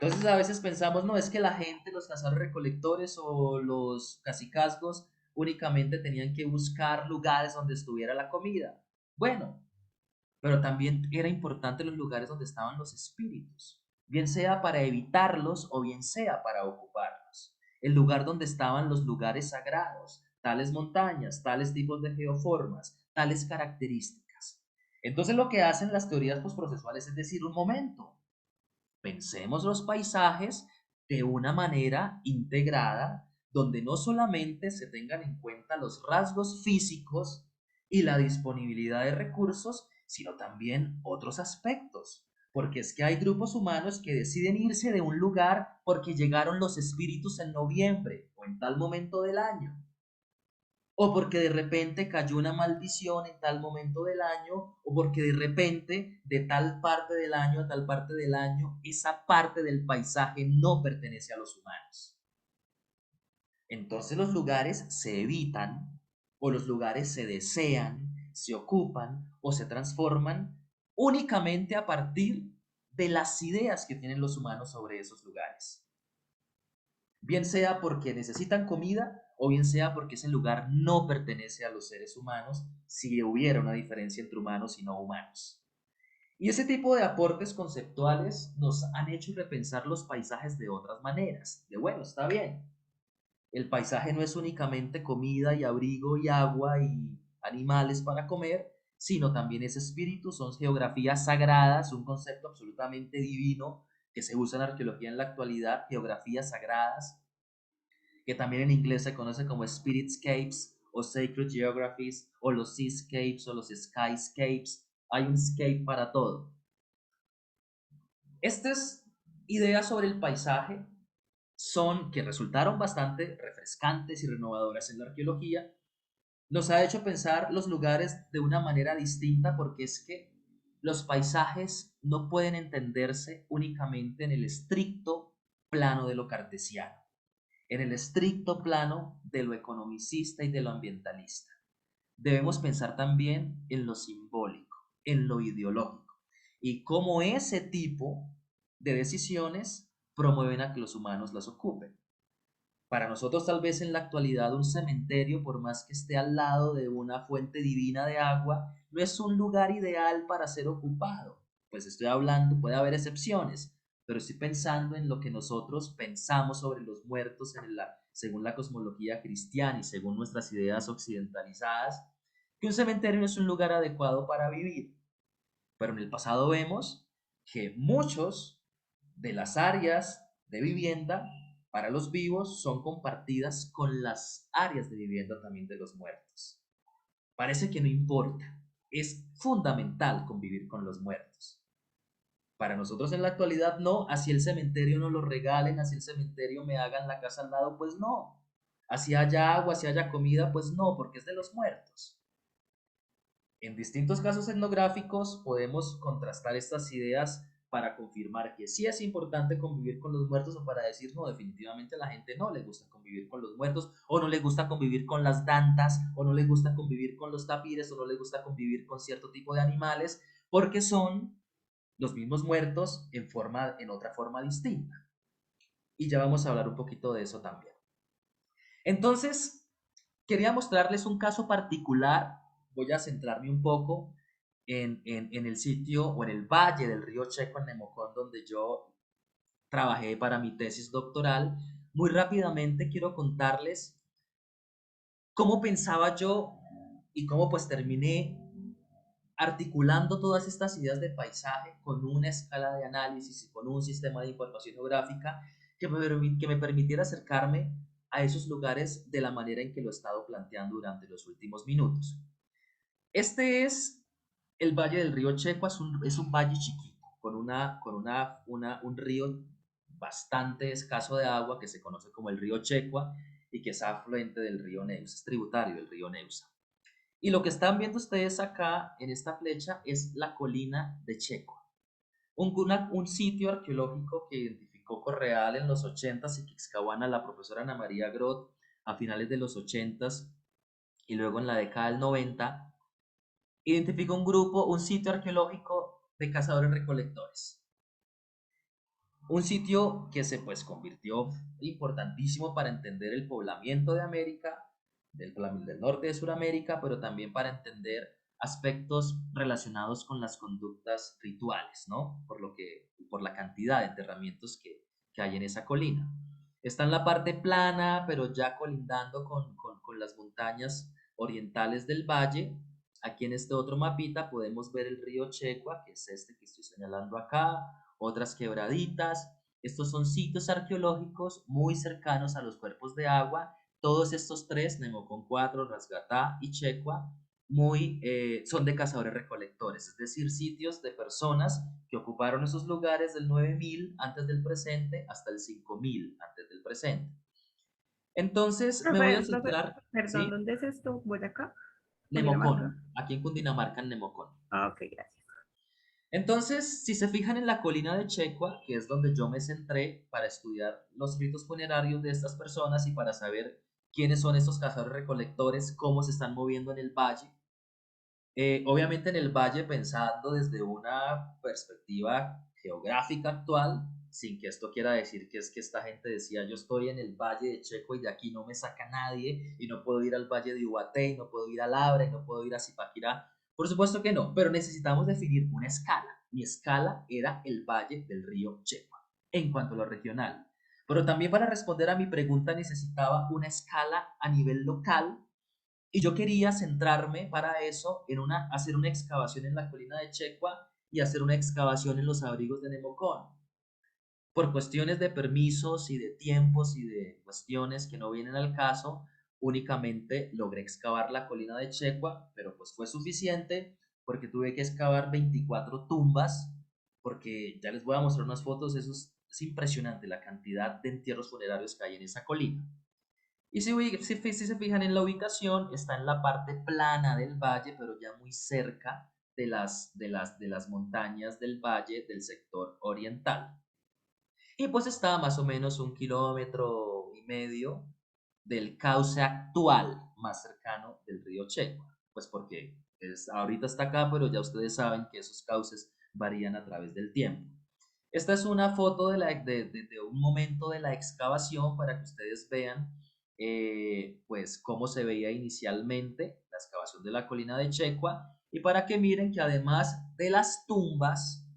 Entonces a veces pensamos, no, es que la gente, los cazadores-recolectores o los cacicazgos únicamente tenían que buscar lugares donde estuviera la comida. Bueno, pero también era importante los lugares donde estaban los espíritus, bien sea para evitarlos o bien sea para ocuparlos. El lugar donde estaban los lugares sagrados, tales montañas, tales tipos de geoformas, tales características. Entonces lo que hacen las teorías postprocesuales es decir, un momento, pensemos los paisajes de una manera integrada, donde no solamente se tengan en cuenta los rasgos físicos y la disponibilidad de recursos, sino también otros aspectos. Porque es que hay grupos humanos que deciden irse de un lugar porque llegaron los espíritus en noviembre o en tal momento del año, o porque de repente cayó una maldición en tal momento del año, o porque de repente de tal parte del año a tal parte del año, esa parte del paisaje no pertenece a los humanos. Entonces los lugares se evitan, o los lugares se desean, se ocupan o se transforman únicamente a partir de las ideas que tienen los humanos sobre esos lugares. Bien sea porque necesitan comida o bien sea porque ese lugar no pertenece a los seres humanos, si hubiera una diferencia entre humanos y no humanos. Y ese tipo de aportes conceptuales nos han hecho repensar los paisajes de otras maneras. De bueno, está bien. El paisaje no es únicamente comida y abrigo y agua y animales para comer, sino también es espíritu, son geografías sagradas, un concepto absolutamente divino que se usa en arqueología en la actualidad, geografías sagradas, que también en inglés se conoce como spiritscapes o sacred geographies o los seascapes o los skyscapes. hay un escape para todo. Estas ideas sobre el paisaje que resultaron bastante refrescantes y renovadoras en la arqueología, nos ha hecho pensar los lugares de una manera distinta, porque es que los paisajes no pueden entenderse únicamente en el estricto plano de lo cartesiano, en el estricto plano de lo economicista y de lo ambientalista. Debemos pensar también en lo simbólico, en lo ideológico, y cómo ese tipo de decisiones promueven a que los humanos las ocupen. Para nosotros tal vez en la actualidad un cementerio, por más que esté al lado de una fuente divina de agua, no es un lugar ideal para ser ocupado. Pues estoy hablando, puede haber excepciones, pero estoy pensando en lo que nosotros pensamos sobre los muertos según la cosmología cristiana y según nuestras ideas occidentalizadas, que un cementerio no es un lugar adecuado para vivir. Pero en el pasado vemos que muchos de las áreas de vivienda para los vivos son compartidas con las áreas de vivienda también de los muertos. Parece que no importa, es fundamental convivir con los muertos. Para nosotros en la actualidad no, así el cementerio nos lo regalen, así el cementerio me hagan la casa al lado, pues no. Así haya agua, así haya comida, pues no, porque es de los muertos. En distintos casos etnográficos podemos contrastar estas ideas para confirmar que sí es importante convivir con los muertos, o para decir no, definitivamente a la gente no le gusta convivir con los muertos, o no le gusta convivir con las dantas, o no le gusta convivir con los tapires, o no le gusta convivir con cierto tipo de animales, porque son los mismos muertos en otra forma distinta. Y ya vamos a hablar un poquito de eso también. Entonces, quería mostrarles un caso particular. Voy a centrarme un poco en el sitio o en el valle del río Checo en Nemocón, donde yo trabajé para mi tesis doctoral. Muy rápidamente quiero contarles cómo pensaba yo y cómo pues terminé articulando todas estas ideas de paisaje con una escala de análisis y con un sistema de información geográfica que me permitiera acercarme a esos lugares de la manera en que lo he estado planteando durante los últimos minutos. Este es el Valle del Río Checua, es un valle chiquito, con un río bastante escaso de agua que se conoce como el río Checua y que es afluente del río Neusa, es tributario del río Neusa. Y lo que están viendo ustedes acá en esta flecha es la colina de Checua, un sitio arqueológico que identificó Correal en los 80s y que excavó a la profesora Ana María Groth a finales de los 80s y luego en la década del 90. Identificó un sitio arqueológico de cazadores-recolectores. Un sitio que se convirtió importantísimo para entender el poblamiento de América, del norte de Sudamérica, pero también para entender aspectos relacionados con las conductas rituales, ¿no? Por la cantidad de enterramientos que hay en esa colina. Está en la parte plana, pero ya colindando con las montañas orientales del valle. Aquí en este otro mapita podemos ver el río Checua, que es este que estoy señalando acá, otras quebraditas. Estos son sitios arqueológicos muy cercanos a los cuerpos de agua. Todos estos tres, Nemocón 4, Rasgatá y Checua, son de cazadores-recolectores, es decir, sitios de personas que ocuparon esos lugares del 9000 antes del presente hasta el 5000 antes del presente. Entonces, me voy a centrar... Perdón, ¿sí? ¿dónde es esto? ¿Boyacá? Nemocón, aquí en Cundinamarca, en Nemocón. Ah, ok, gracias. Entonces, si se fijan en la colina de Checua, que es donde yo me centré para estudiar los ritos funerarios de estas personas y para saber quiénes son estos cazadores-recolectores, cómo se están moviendo en el valle. Obviamente en el valle pensando desde una perspectiva geográfica actual, sin que esto quiera decir que es que esta gente decía yo estoy en el valle de Checo y de aquí no me saca nadie y no puedo ir al valle de Ubaté y no puedo ir a Labra y no puedo ir a Zipaquirá. Por supuesto que no, pero necesitamos definir una escala. Mi escala era el valle del río Checua en cuanto a lo regional. Pero también para responder a mi pregunta necesitaba una escala a nivel local. Y yo quería centrarme para eso en hacer una excavación en la colina de Checua y hacer una excavación en los abrigos de Nemocón. Por cuestiones de permisos y de tiempos y de cuestiones que no vienen al caso, únicamente logré excavar la colina de Checua, pero pues fue suficiente porque tuve que excavar 24 tumbas, porque ya les voy a mostrar unas fotos, eso es impresionante la cantidad de entierros funerarios que hay en esa colina. Y si se fijan en la ubicación, está en la parte plana del valle, pero ya muy cerca de las montañas del valle del sector oriental. Y pues está a más o menos 1,5 kilómetros del cauce actual más cercano del río Checua. Pues porque ahorita está acá, pero ya ustedes saben que esos cauces varían a través del tiempo. Esta es una foto de un momento de la excavación para que ustedes vean pues cómo se veía inicialmente la excavación de la colina de Checua y para que miren que además de las tumbas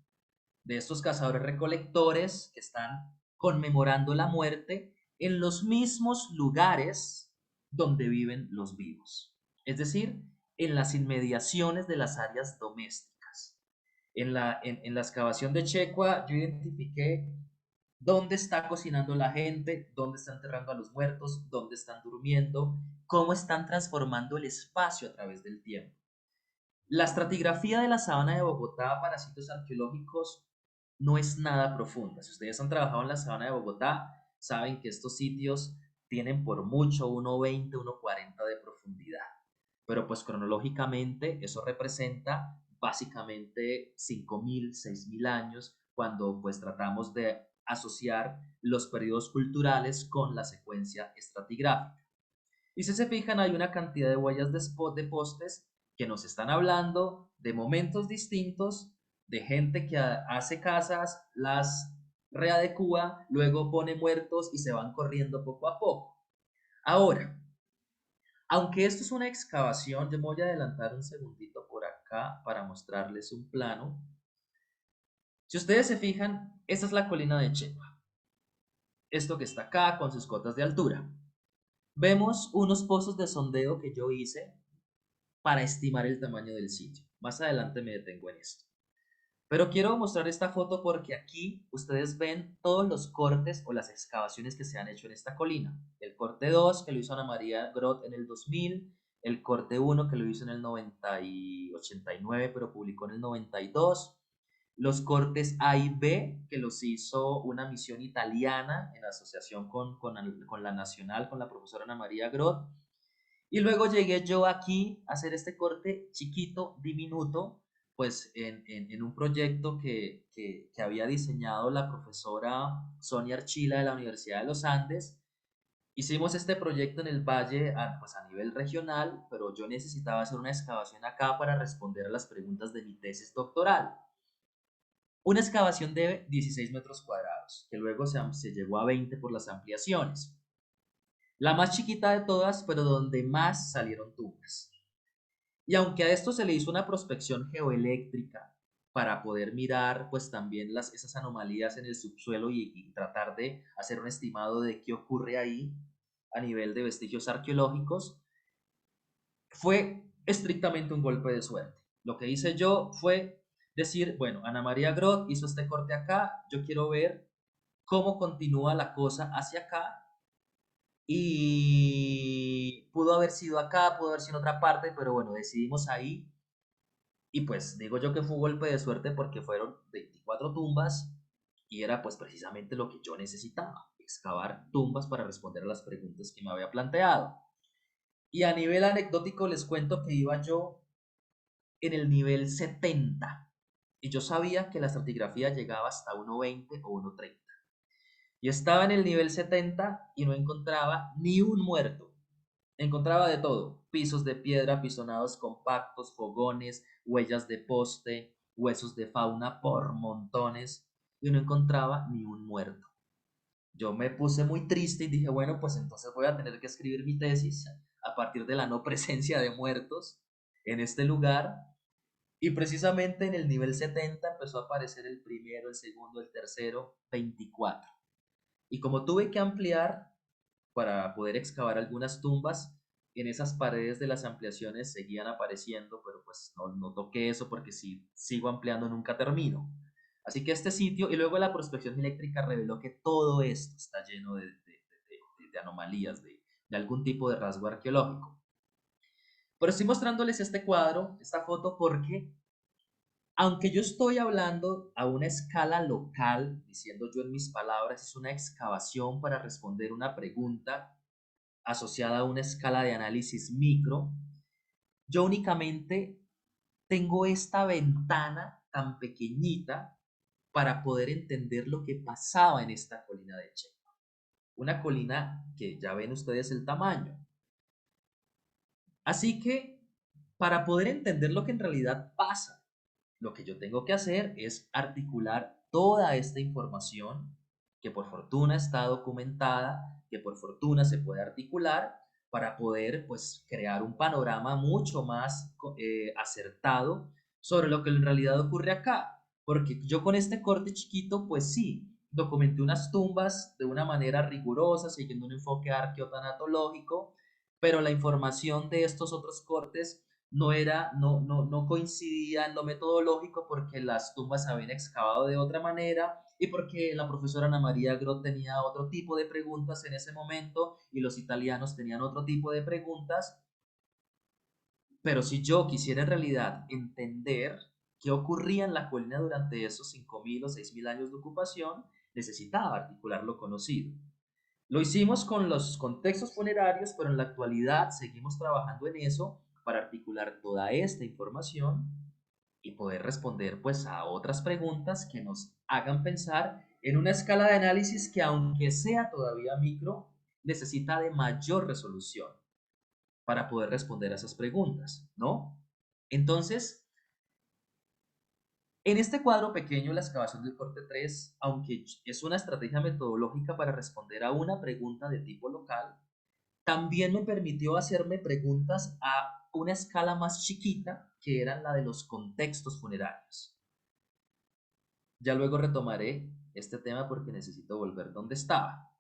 de estos cazadores recolectores que están conmemorando la muerte en los mismos lugares donde viven los vivos, es decir, en las inmediaciones de las áreas domésticas. En la excavación de Checua yo identifiqué dónde está cocinando la gente, dónde están enterrando a los muertos, dónde están durmiendo, cómo están transformando el espacio a través del tiempo. La estratigrafía de la sabana de Bogotá para sitios arqueológicos no es nada profunda. Si ustedes han trabajado en la sabana de Bogotá, saben que estos sitios tienen por mucho 1,20, 1,40 de profundidad. Pero pues cronológicamente eso representa básicamente 5.000, 6.000 años cuando pues tratamos de asociar los periodos culturales con la secuencia estratigráfica. Y si se fijan, hay una cantidad de huellas de postes que nos están hablando de momentos distintos, de gente que hace casas, las readecúa, luego pone muertos y se van corriendo poco a poco. Ahora, aunque esto es una excavación, yo me voy a adelantar un segundito por acá para mostrarles un plano. Si ustedes se fijan, esta es la colina de Checua. Esto que está acá con sus cotas de altura. Vemos unos pozos de sondeo que yo hice para estimar el tamaño del sitio. Más adelante me detengo en esto. Pero quiero mostrar esta foto porque aquí ustedes ven todos los cortes o las excavaciones que se han hecho en esta colina. El corte 2 que lo hizo Ana María Groth en el 2000, el corte 1 que lo hizo en el 90 y 89 pero publicó en el 92, los cortes A y B que los hizo una misión italiana en asociación con la Nacional, con la profesora Ana María Groth. Y luego llegué yo aquí a hacer este corte chiquito, diminuto, pues en un proyecto que había diseñado la profesora Sonia Archila de la Universidad de los Andes. Hicimos este proyecto en el valle pues a nivel regional, pero yo necesitaba hacer una excavación acá para responder a las preguntas de mi tesis doctoral. Una excavación de 16 metros cuadrados, que luego se llegó a 20 por las ampliaciones. La más chiquita de todas, pero donde más salieron tumbas. Y aunque a esto se le hizo una prospección geoeléctrica para poder mirar pues también esas anomalías en el subsuelo y tratar de hacer un estimado de qué ocurre ahí a nivel de vestigios arqueológicos, fue estrictamente un golpe de suerte. Lo que hice yo fue decir, bueno, Ana María Groth hizo este corte acá, yo quiero ver cómo continúa la cosa hacia acá. Y pudo haber sido acá, pudo haber sido en otra parte, pero bueno, decidimos ahí. Y pues digo yo que fue un golpe de suerte porque fueron 24 tumbas y era pues precisamente lo que yo necesitaba, excavar tumbas para responder a las preguntas que me había planteado. Y a nivel anecdótico les cuento que iba yo en el nivel 70 y yo sabía que la estratigrafía llegaba hasta 1,20 o 1,30. Y estaba en el nivel 70 y no encontraba ni un muerto. Encontraba de todo: pisos de piedra, apisonados compactos, fogones, huellas de poste, huesos de fauna por montones, y no encontraba ni un muerto. Yo me puse muy triste y dije, bueno, pues entonces voy a tener que escribir mi tesis a partir de la no presencia de muertos en este lugar. Y precisamente en el nivel 70 empezó a aparecer el primero, el segundo, el tercero, 24. Y como tuve que ampliar para poder excavar algunas tumbas, en esas paredes de las ampliaciones seguían apareciendo, pero pues no toqué eso porque si sigo ampliando nunca termino. Así que este sitio, y luego la prospección eléctrica reveló que todo esto está lleno de anomalías, de algún tipo de rasgo arqueológico. Pero estoy mostrándoles este cuadro, esta foto, porque aunque yo estoy hablando a una escala local, diciendo yo en mis palabras, es una excavación para responder una pregunta asociada a una escala de análisis micro, yo únicamente tengo esta ventana tan pequeñita para poder entender lo que pasaba en esta colina de Chepa. Una colina que ya ven ustedes el tamaño. Así que para poder entender lo que en realidad pasa, lo que yo tengo que hacer es articular toda esta información que por fortuna está documentada, que por fortuna se puede articular para poder pues crear un panorama mucho más acertado sobre lo que en realidad ocurre acá. Porque yo con este corte chiquito pues sí, documenté unas tumbas de una manera rigurosa, siguiendo un enfoque arqueotanatológico, pero la información de estos otros cortes no coincidía en lo metodológico porque las tumbas se habían excavado de otra manera y porque la profesora Ana María Grot tenía otro tipo de preguntas en ese momento y los italianos tenían otro tipo de preguntas. Pero si yo quisiera en realidad entender qué ocurría en la colina durante esos 5.000 o 6.000 años de ocupación, necesitaba articular lo conocido. Lo hicimos con los contextos funerarios, pero en la actualidad seguimos trabajando en eso para articular toda esta información y poder responder pues a otras preguntas que nos hagan pensar en una escala de análisis que aunque sea todavía micro, necesita de mayor resolución para poder responder a esas preguntas, ¿no? Entonces, en este cuadro pequeño, la excavación del corte 3, aunque es una estrategia metodológica para responder a una pregunta de tipo local, también me permitió hacerme preguntas a una escala más chiquita, que eran la de los contextos funerarios. Ya luego retomaré este tema porque necesito volver donde estaba.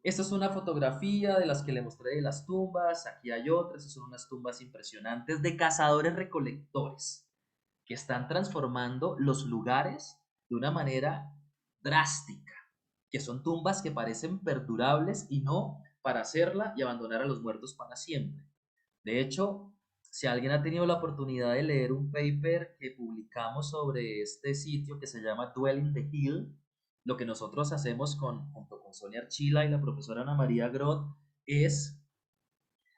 Esta es una fotografía de las que le mostré de las tumbas. Aquí hay otras, son unas tumbas impresionantes de cazadores recolectores que están transformando los lugares de una manera drástica, que son tumbas que parecen perdurables y no para hacerla y abandonar a los muertos para siempre. De hecho, si alguien ha tenido la oportunidad de leer un paper que publicamos sobre este sitio que se llama Dwelling the Hill, lo que nosotros hacemos junto con Sonia Archila y la profesora Ana María Grot es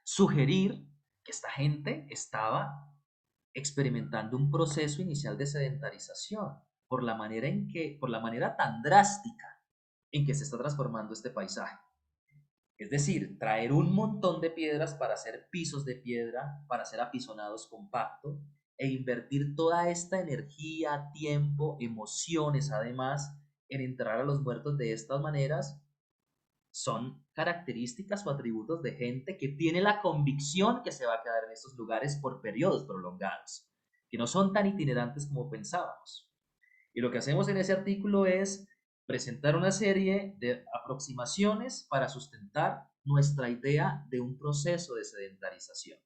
sugerir que esta gente estaba experimentando un proceso inicial de sedentarización por la manera tan drástica en que se está transformando este paisaje. Es decir, traer un montón de piedras para hacer pisos de piedra, para hacer apisonados compactos, e invertir toda esta energía, tiempo, emociones, además, en enterrar a los muertos de estas maneras, son características o atributos de gente que tiene la convicción que se va a quedar en estos lugares por periodos prolongados, que no son tan itinerantes como pensábamos. Y lo que hacemos en ese artículo es presentar una serie de aproximaciones para sustentar nuestra idea de un proceso de sedentarización.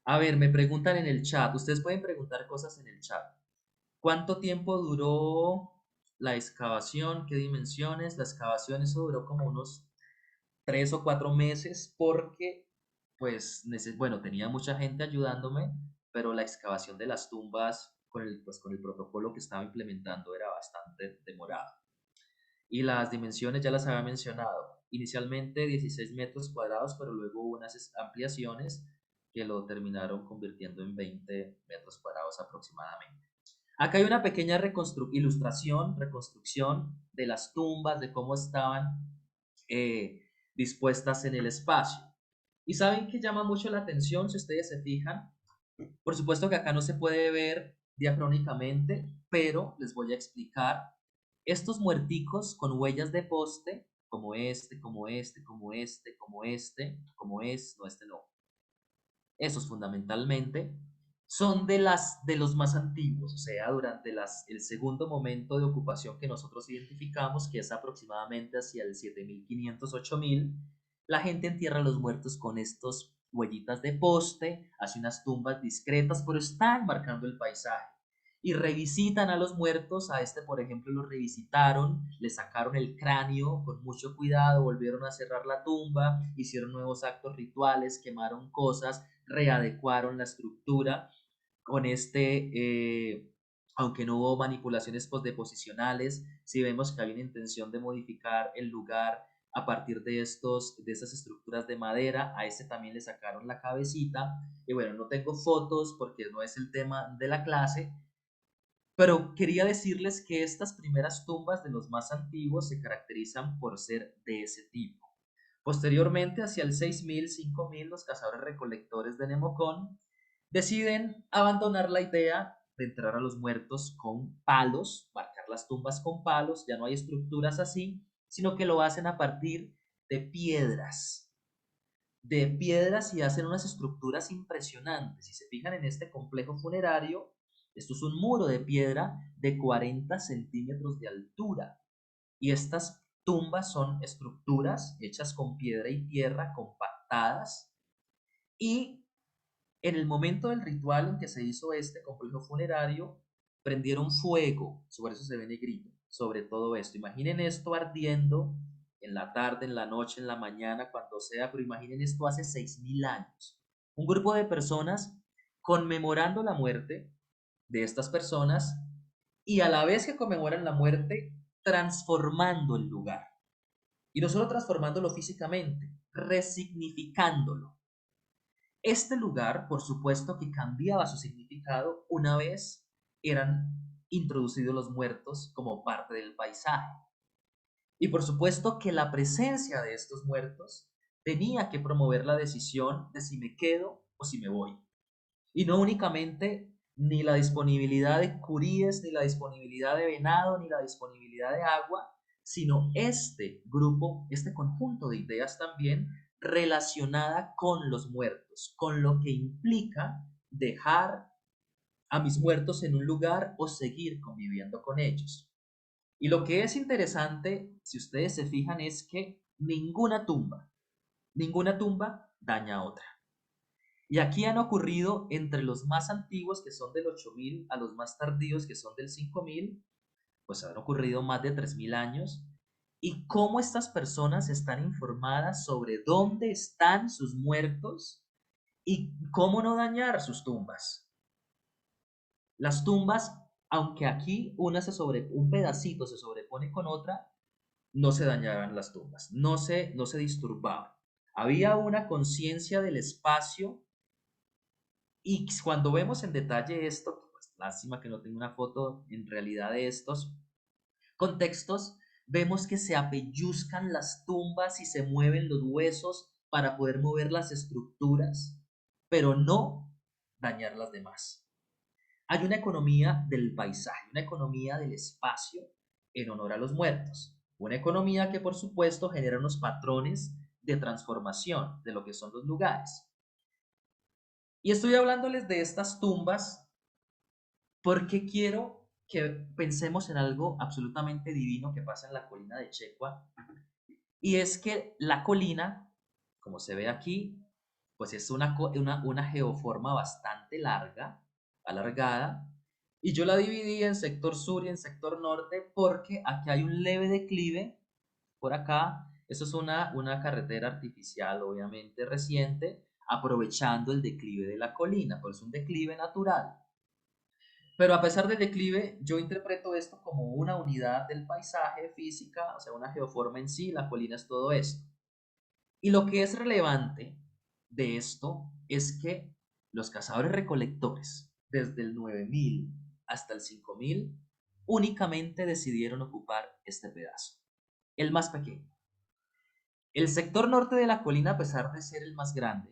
A ver, me preguntan en el chat, ustedes pueden preguntar cosas en el chat. ¿Cuánto tiempo duró la excavación? ¿Qué dimensiones? La excavación, eso duró como unos 3 o 4 meses porque, pues, bueno, tenía mucha gente ayudándome, pero la excavación de las tumbas con el protocolo que estaba implementando era bastante demorada. Y las dimensiones ya las había mencionado. Inicialmente 16 metros cuadrados, pero luego hubo unas ampliaciones que lo terminaron convirtiendo en 20 metros cuadrados aproximadamente. Acá hay una pequeña reconstrucción de las tumbas, de cómo estaban dispuestas en el espacio. Y saben que llama mucho la atención, si ustedes se fijan, por supuesto que acá no se puede ver diacrónicamente, pero les voy a explicar estos muerticos con huellas de poste, como este, como este, como este, como este, como es, no, este no. Esos fundamentalmente son de los más antiguos, o sea, durante el segundo momento de ocupación que nosotros identificamos, que es aproximadamente hacia el 7.500, 8.000, la gente entierra a los muertos con estos huellitas de poste, hace unas tumbas discretas, pero están marcando el paisaje. y revisitan a los muertos. A este, por ejemplo, lo revisitaron, le sacaron el cráneo con mucho cuidado, volvieron a cerrar la tumba, hicieron nuevos actos rituales, quemaron cosas, readecuaron la estructura con aunque no hubo manipulaciones postdeposicionales, sí vemos que había una intención de modificar el lugar a partir de esas estructuras de madera. A este también le sacaron la cabecita. Y bueno, no tengo fotos porque no es el tema de la clase, pero quería decirles que estas primeras tumbas de los más antiguos se caracterizan por ser de ese tipo. Posteriormente, hacia el 6000, 5000, los cazadores recolectores de Nemocón deciden abandonar la idea de entrar a los muertos con palos, marcar las tumbas con palos. Ya no hay estructuras así, sino que lo hacen a partir de piedras. De piedras, y hacen unas estructuras impresionantes. Si se fijan en este complejo funerario, esto es un muro de piedra de 40 centímetros de altura. Y estas tumbas son estructuras hechas con piedra y tierra compactadas. Y en el momento del ritual en que se hizo este complejo funerario, prendieron fuego, por eso se ve negrito, sobre todo esto. Imaginen esto ardiendo en la tarde, en la noche, en la mañana, cuando sea, pero imaginen esto hace 6000 años. Un grupo de personas conmemorando la muerte de estas personas, y a la vez que conmemoran la muerte, transformando el lugar. Y no solo transformándolo físicamente, resignificándolo. Este lugar, por supuesto, que cambiaba su significado una vez eran introducidos los muertos como parte del paisaje. Y por supuesto que la presencia de estos muertos tenía que promover la decisión de si me quedo o si me voy. Y no únicamente ni la disponibilidad de curíes, ni la disponibilidad de venado, ni la disponibilidad de agua, sino este grupo, este conjunto de ideas también relacionada con los muertos, con lo que implica dejar a mis muertos en un lugar o seguir conviviendo con ellos. Y lo que es interesante, si ustedes se fijan, es que ninguna tumba daña a otra. Y aquí han ocurrido entre los más antiguos, que son del 8000, a los más tardíos, que son del 5000, pues han ocurrido más de 3000 años. Y cómo estas personas están informadas sobre dónde están sus muertos y cómo no dañar sus tumbas. Las tumbas, aunque aquí un pedacito se sobrepone con otra, no se dañaban las tumbas, no se disturbaban. Había una conciencia del espacio. Y cuando vemos en detalle esto, pues lástima que no tengo una foto en realidad de estos contextos, vemos que se apelluzcan las tumbas y se mueven los huesos para poder mover las estructuras, pero no dañar las demás. Hay una economía del paisaje, una economía del espacio en honor a los muertos. Una economía que por supuesto genera unos patrones de transformación de lo que son los lugares. Y estoy hablándoles de estas tumbas porque quiero que pensemos en algo absolutamente divino que pasa en la colina de Checua. Y es que la colina, como se ve aquí, pues es una geoforma bastante alargada. Y yo la dividí en sector sur y en sector norte porque aquí hay un leve declive. Por acá, eso es una carretera artificial, obviamente reciente, aprovechando el declive de la colina, pues es un declive natural. Pero a pesar del declive, yo interpreto esto como una unidad del paisaje física, o sea, una geoforma en sí. La colina es todo esto. Y lo que es relevante de esto es que los cazadores recolectores, desde el 9000 hasta el 5000, únicamente decidieron ocupar este pedazo, el más pequeño. El sector norte de la colina, a pesar de ser el más grande,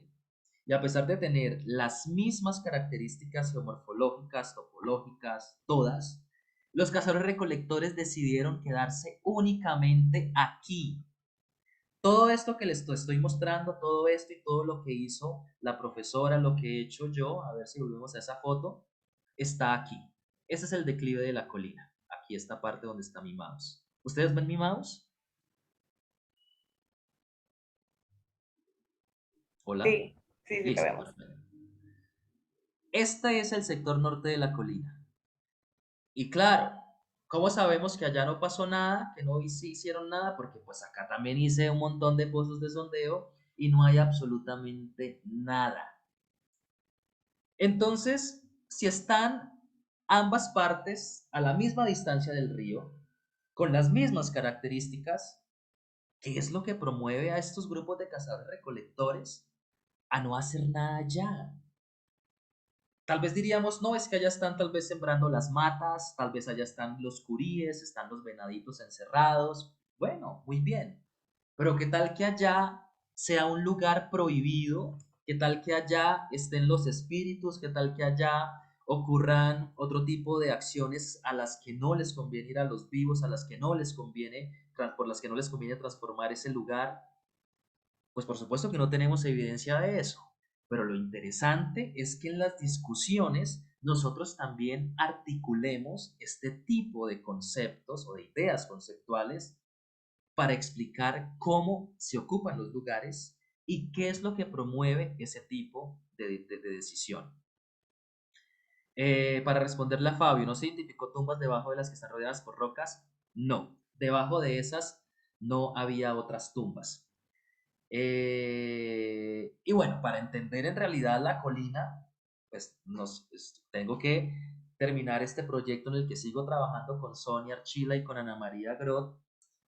y a pesar de tener las mismas características geomorfológicas, topológicas, todas, los cazadores recolectores decidieron quedarse únicamente aquí. Todo esto que les estoy mostrando, todo esto y todo lo que hizo la profesora, lo que he hecho yo, a ver si volvemos a esa foto, está aquí. Ese es el declive de la colina. Aquí esta parte donde está mi mouse. ¿Ustedes ven mi mouse? Hola. Sí, sí, sí, lo Listo, vemos. perfecto. Este es el sector norte de la colina. Y claro, ¿cómo sabemos que allá no pasó nada, que no se hicieron nada? Porque pues acá también hice un montón de pozos de sondeo y no hay absolutamente nada. Entonces, si están ambas partes a la misma distancia del río, con las mismas características, ¿qué es lo que promueve a estos grupos de cazadores recolectores a no hacer nada ya? Tal vez diríamos, no, es que allá están tal vez sembrando las matas, tal vez allá están los curíes, están los venaditos encerrados. Bueno, muy bien. Pero ¿qué tal que allá sea un lugar prohibido? ¿Qué tal que allá estén los espíritus? ¿Qué tal que allá ocurran otro tipo de acciones a las que no les conviene ir a los vivos, a las que no les conviene, por las que no les conviene transformar ese lugar? Pues por supuesto que no tenemos evidencia de eso, pero lo interesante es que en las discusiones nosotros también articulemos este tipo de conceptos o de ideas conceptuales para explicar cómo se ocupan los lugares y qué es lo que promueve ese tipo de decisión. Para responderle a Fabio, ¿no se identificó tumbas debajo de las que están rodeadas por rocas? No, debajo de esas no había otras tumbas. Y bueno, para entender en realidad la colina, pues tengo que terminar este proyecto en el que sigo trabajando con Sonia Archila y con Ana María Groth,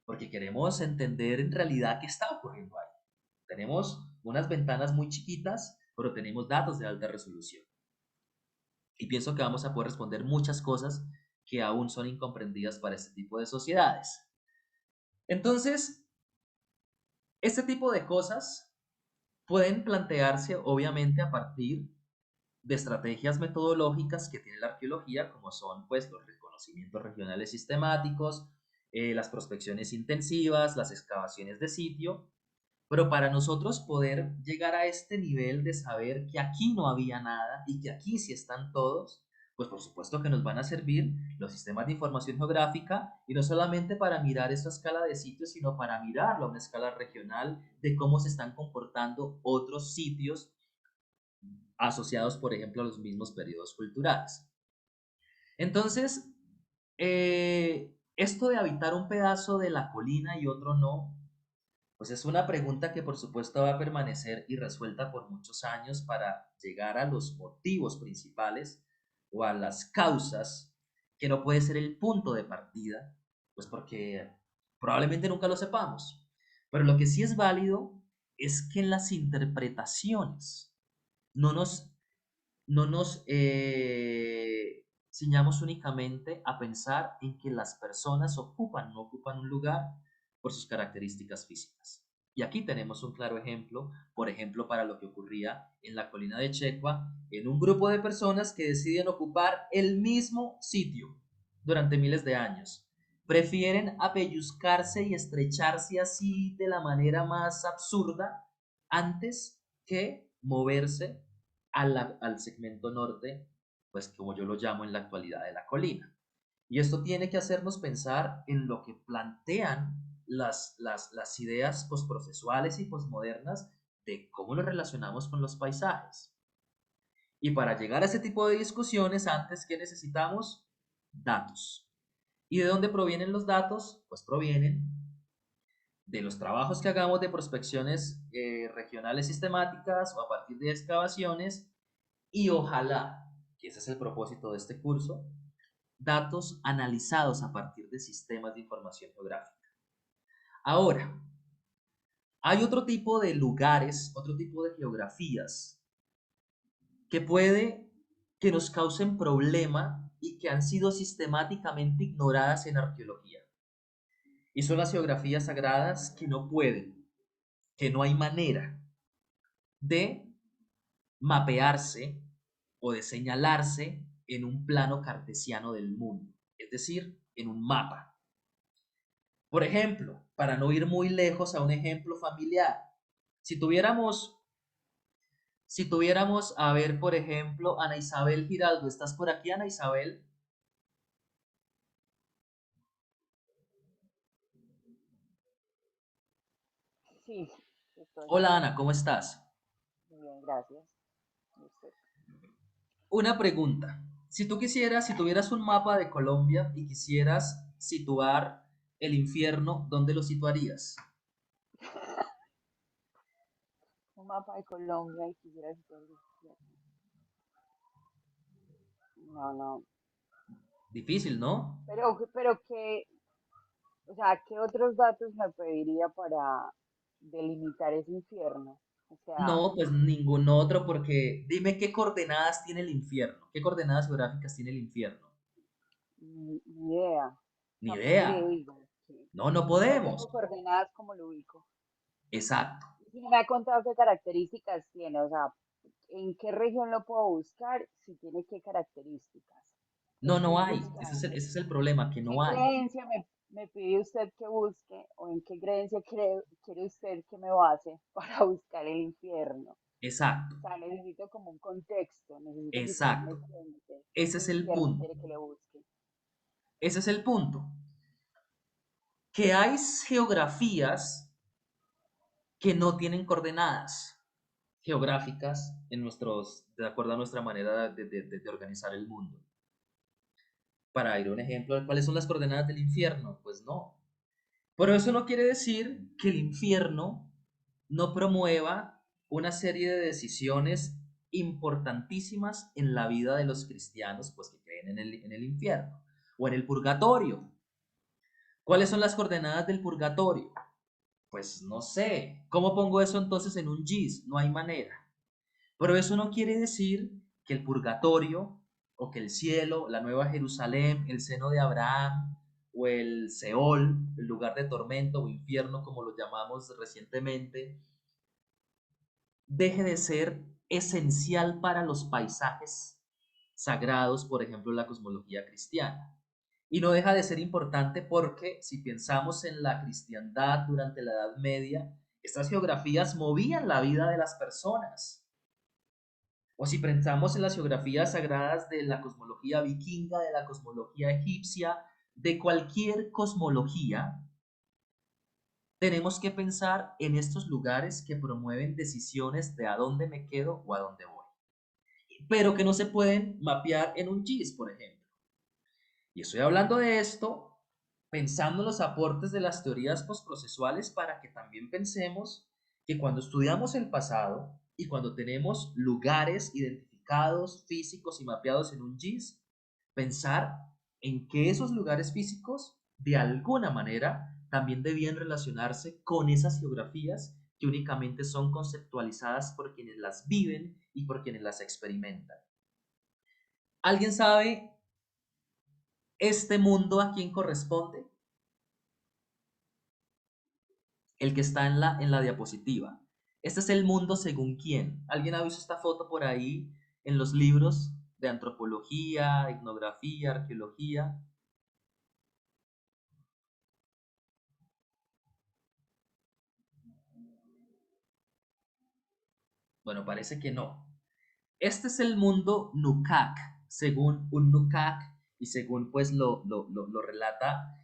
porque queremos entender en realidad qué está ocurriendo ahí. Tenemos unas ventanas muy chiquitas, pero tenemos datos de alta resolución. Y pienso que vamos a poder responder muchas cosas que aún son incomprendidas para este tipo de sociedades. Entonces, este tipo de cosas pueden plantearse obviamente a partir de estrategias metodológicas que tiene la arqueología, como son pues los reconocimientos regionales sistemáticos, las prospecciones intensivas, las excavaciones de sitio, pero para nosotros poder llegar a este nivel de saber que aquí no había nada y que aquí sí están todos, pues por supuesto que nos van a servir los sistemas de información geográfica y no solamente para mirar esta escala de sitios, sino para mirarlo a una escala regional de cómo se están comportando otros sitios asociados, por ejemplo, a los mismos periodos culturales. Entonces, esto de habitar un pedazo de la colina y otro no, pues es una pregunta que por supuesto va a permanecer irresuelta por muchos años para llegar a los motivos principales o a las causas, que no puede ser el punto de partida, pues porque probablemente nunca lo sepamos. Pero lo que sí es válido es que en las interpretaciones no nos no nos ciñamos únicamente a pensar en que las personas ocupan o no ocupan un lugar por sus características físicas. Y aquí tenemos un claro ejemplo, por ejemplo, para lo que ocurría en la colina de Checua, en un grupo de personas que deciden ocupar el mismo sitio durante miles de años. Prefieren apelluzcarse y estrecharse así de la manera más absurda antes que moverse al segmento norte, pues como yo lo llamo en la actualidad de la colina. Y esto tiene que hacernos pensar en lo que plantean las ideas posprocesuales y posmodernas de cómo nos relacionamos con los paisajes. Y para llegar a ese tipo de discusiones, antes que necesitamos datos. ¿Y de dónde provienen los datos? Pues provienen de los trabajos que hagamos de prospecciones regionales sistemáticas o a partir de excavaciones y ojalá, que ese es el propósito de este curso, datos analizados a partir de sistemas de información geográfica. Ahora, hay otro tipo de lugares, otro tipo de geografías que puede que nos causen problema y que han sido sistemáticamente ignoradas en arqueología. Y son las geografías sagradas que no pueden, que no hay manera de mapearse o de señalarse en un plano cartesiano del mundo, es decir, en un mapa. Por ejemplo, para no ir muy lejos a un ejemplo familiar, si tuviéramos, si tuviéramos a ver, por ejemplo, Ana Isabel Giraldo, ¿estás por aquí, Ana Isabel? Sí, estoy. Hola Ana, ¿cómo estás? Muy bien, gracias. ¿Y usted? Una pregunta. Si tú quisieras, si tuvieras un mapa de Colombia y quisieras situar el infierno, ¿dónde lo situarías? Un mapa de Colombia y quisiera situar no, no. Difícil, ¿no? Pero que, o sea, ¿qué otros datos me pediría para delimitar ese infierno? O sea, No, pues ningún otro, porque dime qué coordenadas tiene el infierno, qué coordenadas geográficas tiene el infierno. ni idea. O Ni sea, ¿cómo le idea. digo? No, no Si no podemos. tengo coordenadas, ¿cómo lo ubico? Exacto. Y me ha contado qué características tiene, o sea, en qué región lo puedo buscar, si tiene qué características. ¿Qué No, no estoy hay. buscando? Ese es el problema, que ¿Qué no hay. creencia me pide usted que busque o en qué creencia quiere usted que me base para buscar el infierno? Exacto, O sea, necesito como un contexto, necesito que usted me exacto. cuente Ese qué es el infierno punto. quiere que le busque. Ese es el punto. Que hay geografías que no tienen coordenadas geográficas de acuerdo a nuestra manera de organizar el mundo. Para ir a un ejemplo, ¿cuáles son las coordenadas del infierno? Pues no. Pero eso no quiere decir que el infierno no promueva una serie de decisiones importantísimas en la vida de los cristianos, pues que creen en el infierno o en el purgatorio. ¿Cuáles son las coordenadas del purgatorio? Pues no sé. ¿Cómo pongo eso entonces en un GIS? No hay manera. Pero eso no quiere decir que el purgatorio o que el cielo, la nueva Jerusalén, el seno de Abraham o el Seol, el lugar de tormento o infierno como lo llamamos recientemente, deje de ser esencial para los paisajes sagrados, por ejemplo, la cosmología cristiana. Y no deja de ser importante porque si pensamos en la cristiandad durante la Edad Media, estas geografías movían la vida de las personas. O si pensamos en las geografías sagradas de la cosmología vikinga, de la cosmología egipcia, de cualquier cosmología, tenemos que pensar en estos lugares que promueven decisiones de a dónde me quedo o a dónde voy, pero que no se pueden mapear en un GIS, por ejemplo. Y estoy hablando de esto pensando en los aportes de las teorías postprocesuales para que también pensemos que cuando estudiamos el pasado y cuando tenemos lugares identificados, físicos y mapeados en un GIS, pensar en que esos lugares físicos de alguna manera también debían relacionarse con esas geografías que únicamente son conceptualizadas por quienes las viven y por quienes las experimentan. ¿Alguien sabe este mundo a quién corresponde? El que está en la diapositiva. Este es el mundo según quién. ¿Alguien ha visto esta foto por ahí en los libros de antropología, etnografía, arqueología? Bueno, parece que no. Este es el mundo Nukak, según un Nukak y según pues lo relata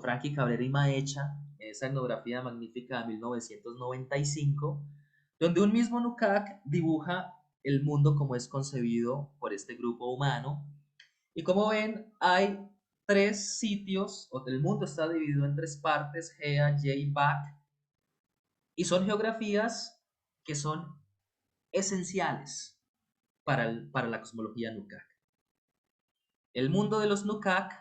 Frankie Cabrera y Maecha, esa etnografía magnífica de 1995, donde un mismo Nukak dibuja el mundo como es concebido por este grupo humano. Y como ven, hay tres sitios, o el mundo está dividido en tres partes, Gea, Ye y Bak, y son geografías que son esenciales para la cosmología Nukak. El mundo de los Nukak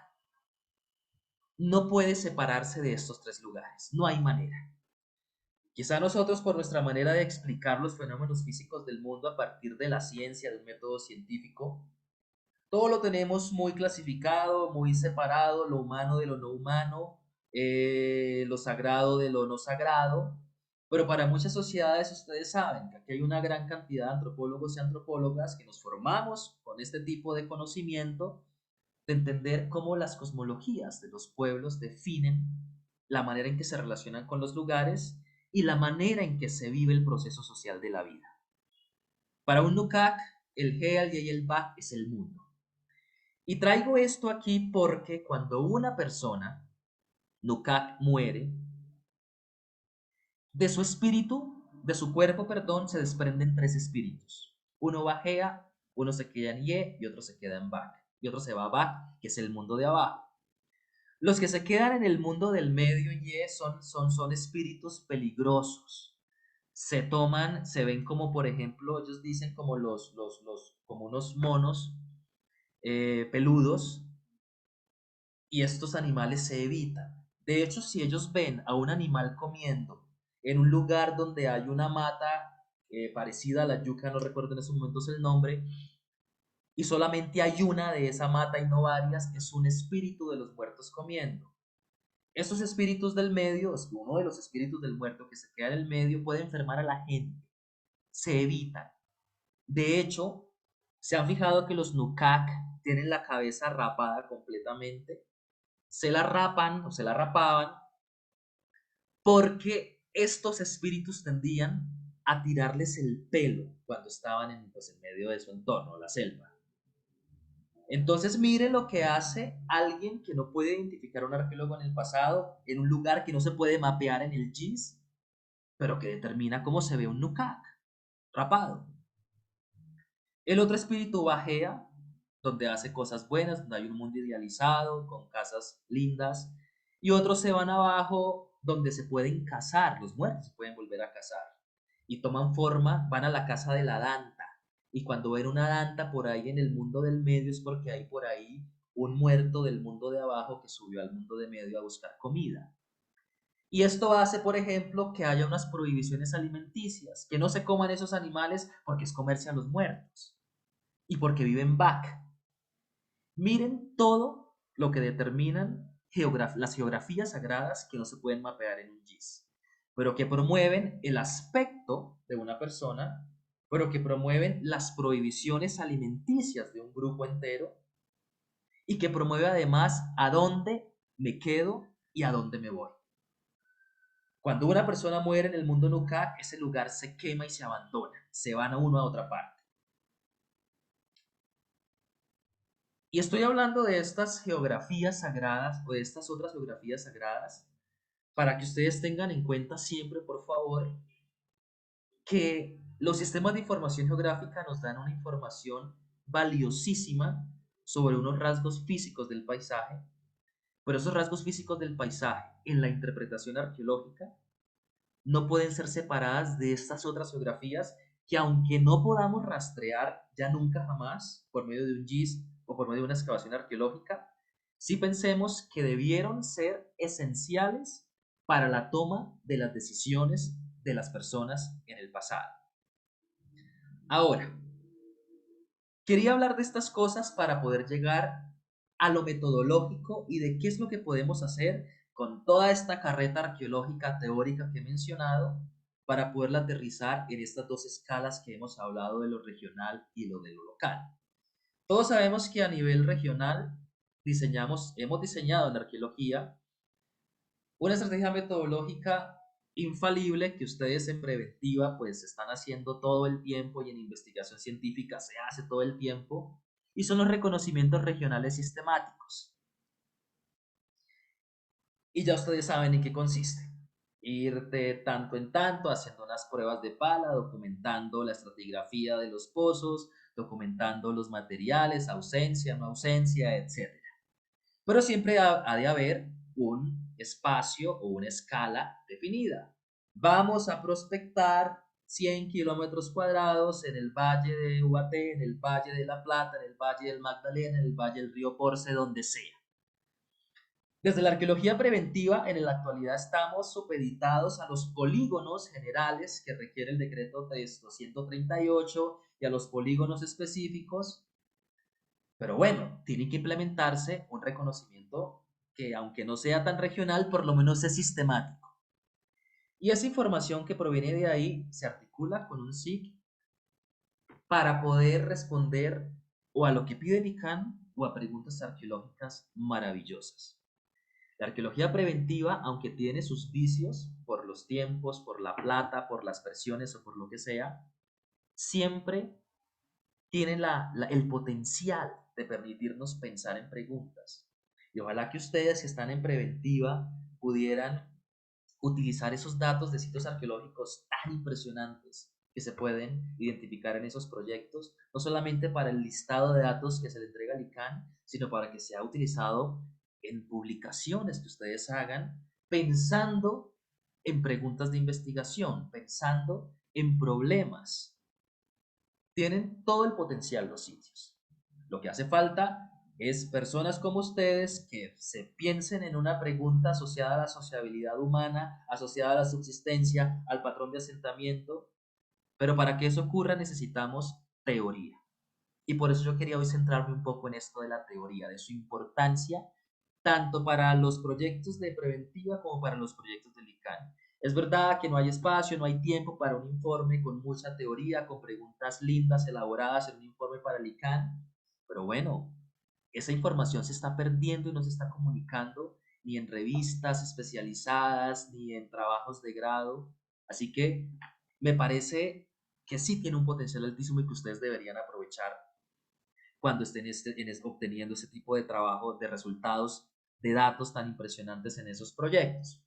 no puede separarse de estos tres lugares, no hay manera. Quizá nosotros por nuestra manera de explicar los fenómenos físicos del mundo a partir de la ciencia, de un método científico, todo lo tenemos muy clasificado, muy separado, lo humano de lo no humano, lo sagrado de lo no sagrado, pero para muchas sociedades ustedes saben que aquí hay una gran cantidad de antropólogos y antropólogas que nos formamos con este tipo de conocimiento de entender cómo las cosmologías de los pueblos definen la manera en que se relacionan con los lugares y la manera en que se vive el proceso social de la vida. Para un Nukak, el Heal y el Bak es el mundo. Y traigo esto aquí porque cuando una persona, Nukak, muere, de su espíritu, de su cuerpo, perdón, se desprenden tres espíritus. Uno va a Gea, Uno se queda en Y y otro se queda en Bac. Y otro se va a Bac, que es el mundo de abajo. Los que se quedan en el mundo del medio Y son espíritus peligrosos. Se ven como, por ejemplo, ellos dicen como como unos monos peludos, y estos animales se evitan. De hecho, si ellos ven a un animal comiendo en un lugar donde hay una mata parecida a la yuca, no recuerdo en esos momentos el nombre, y solamente hay una de esa mata y no varias, es un espíritu de los muertos comiendo. Estos espíritus del medio, uno de los espíritus del muerto que se queda en el medio, puede enfermar a la gente. Se evitan. De hecho, se han fijado que los Nukak tienen la cabeza rapada completamente. Se la rapan o se la rapaban porque estos espíritus tendían a tirarles el pelo cuando estaban en medio de su entorno, la selva. Entonces mire lo que hace alguien que no puede identificar a un arqueólogo en el pasado, en un lugar que no se puede mapear en el GIS, pero que determina cómo se ve un Nukak rapado. El otro espíritu bajea, donde hace cosas buenas, donde hay un mundo idealizado, con casas lindas, y otros se van abajo, donde se pueden casar, los muertos se pueden volver a casar, y toman forma, van a la casa de la danta, y cuando ven una danta por ahí en el mundo del medio es porque hay por ahí un muerto del mundo de abajo que subió al mundo de medio a buscar comida. Y esto hace, por ejemplo, que haya unas prohibiciones alimenticias, que no se coman esos animales porque es comerse a los muertos y porque viven back. Miren todo lo que determinan las geografías sagradas que no se pueden mapear en un GIS, pero que promueven el aspecto de una persona, pero que promueven las prohibiciones alimenticias de un grupo entero y que promueve además a dónde me quedo y a dónde me voy. Cuando una persona muere en el mundo Nukak, ese lugar se quema y se abandona, se van a uno a otra parte. Y estoy hablando de estas geografías sagradas o de estas otras geografías sagradas para que ustedes tengan en cuenta siempre, por favor, que los sistemas de información geográfica nos dan una información valiosísima sobre unos rasgos físicos del paisaje, pero esos rasgos físicos del paisaje en la interpretación arqueológica no pueden ser separadas de estas otras geografías que, aunque no podamos rastrear ya nunca jamás por medio de un GIS o por medio de una excavación arqueológica, sí pensemos que debieron ser esenciales para la toma de las decisiones de las personas en el pasado. Ahora, quería hablar de estas cosas para poder llegar a lo metodológico y de qué es lo que podemos hacer con toda esta carreta arqueológica teórica que he mencionado para poderla aterrizar en estas dos escalas que hemos hablado, de lo regional y lo de lo local. Todos sabemos que a nivel regional hemos diseñado en la arqueología una estrategia metodológica infalible que ustedes en preventiva pues están haciendo todo el tiempo, y en investigación científica se hace todo el tiempo, y son los reconocimientos regionales sistemáticos. Y ya ustedes saben en qué consiste. Ir de tanto en tanto haciendo unas pruebas de pala, documentando la estratigrafía de los pozos, documentando los materiales, ausencia, no ausencia, etc. Pero siempre ha de haber un espacio o una escala definida. Vamos a prospectar 100 kilómetros cuadrados en el Valle de Ubaté, en el Valle de La Plata, en el Valle del Magdalena, en el Valle del Río Porce, donde sea. Desde la arqueología preventiva, en la actualidad estamos supeditados a los polígonos generales que requiere el decreto 238 y a los polígonos específicos, pero bueno, tiene que implementarse un reconocimiento que, aunque no sea tan regional, por lo menos es sistemático. Y esa información que proviene de ahí se articula con un SIG para poder responder o a lo que pide el ICANN o a preguntas arqueológicas maravillosas. La arqueología preventiva, aunque tiene sus vicios por los tiempos, por la plata, por las presiones o por lo que sea, siempre tiene el potencial de permitirnos pensar en preguntas. Y ojalá que ustedes que están en preventiva pudieran utilizar esos datos de sitios arqueológicos tan impresionantes que se pueden identificar en esos proyectos, no solamente para el listado de datos que se le entrega al ICANN, sino para que sea utilizado en publicaciones que ustedes hagan, pensando en preguntas de investigación, pensando en problemas. Tienen todo el potencial los sitios. Lo que hace falta es personas como ustedes que se piensen en una pregunta asociada a la sociabilidad humana, asociada a la subsistencia, al patrón de asentamiento, pero para que eso ocurra necesitamos teoría. Y por eso yo quería hoy centrarme un poco en esto de la teoría, de su importancia, tanto para los proyectos de preventiva como para los proyectos del ICANN. Es verdad que no hay espacio, no hay tiempo para un informe con mucha teoría, con preguntas lindas elaboradas en un informe para el ICANN, pero bueno, esa información se está perdiendo y no se está comunicando ni en revistas especializadas, ni en trabajos de grado. Así que me parece que sí tiene un potencial altísimo y que ustedes deberían aprovechar cuando estén obteniendo ese tipo de trabajo, de resultados, de datos tan impresionantes en esos proyectos.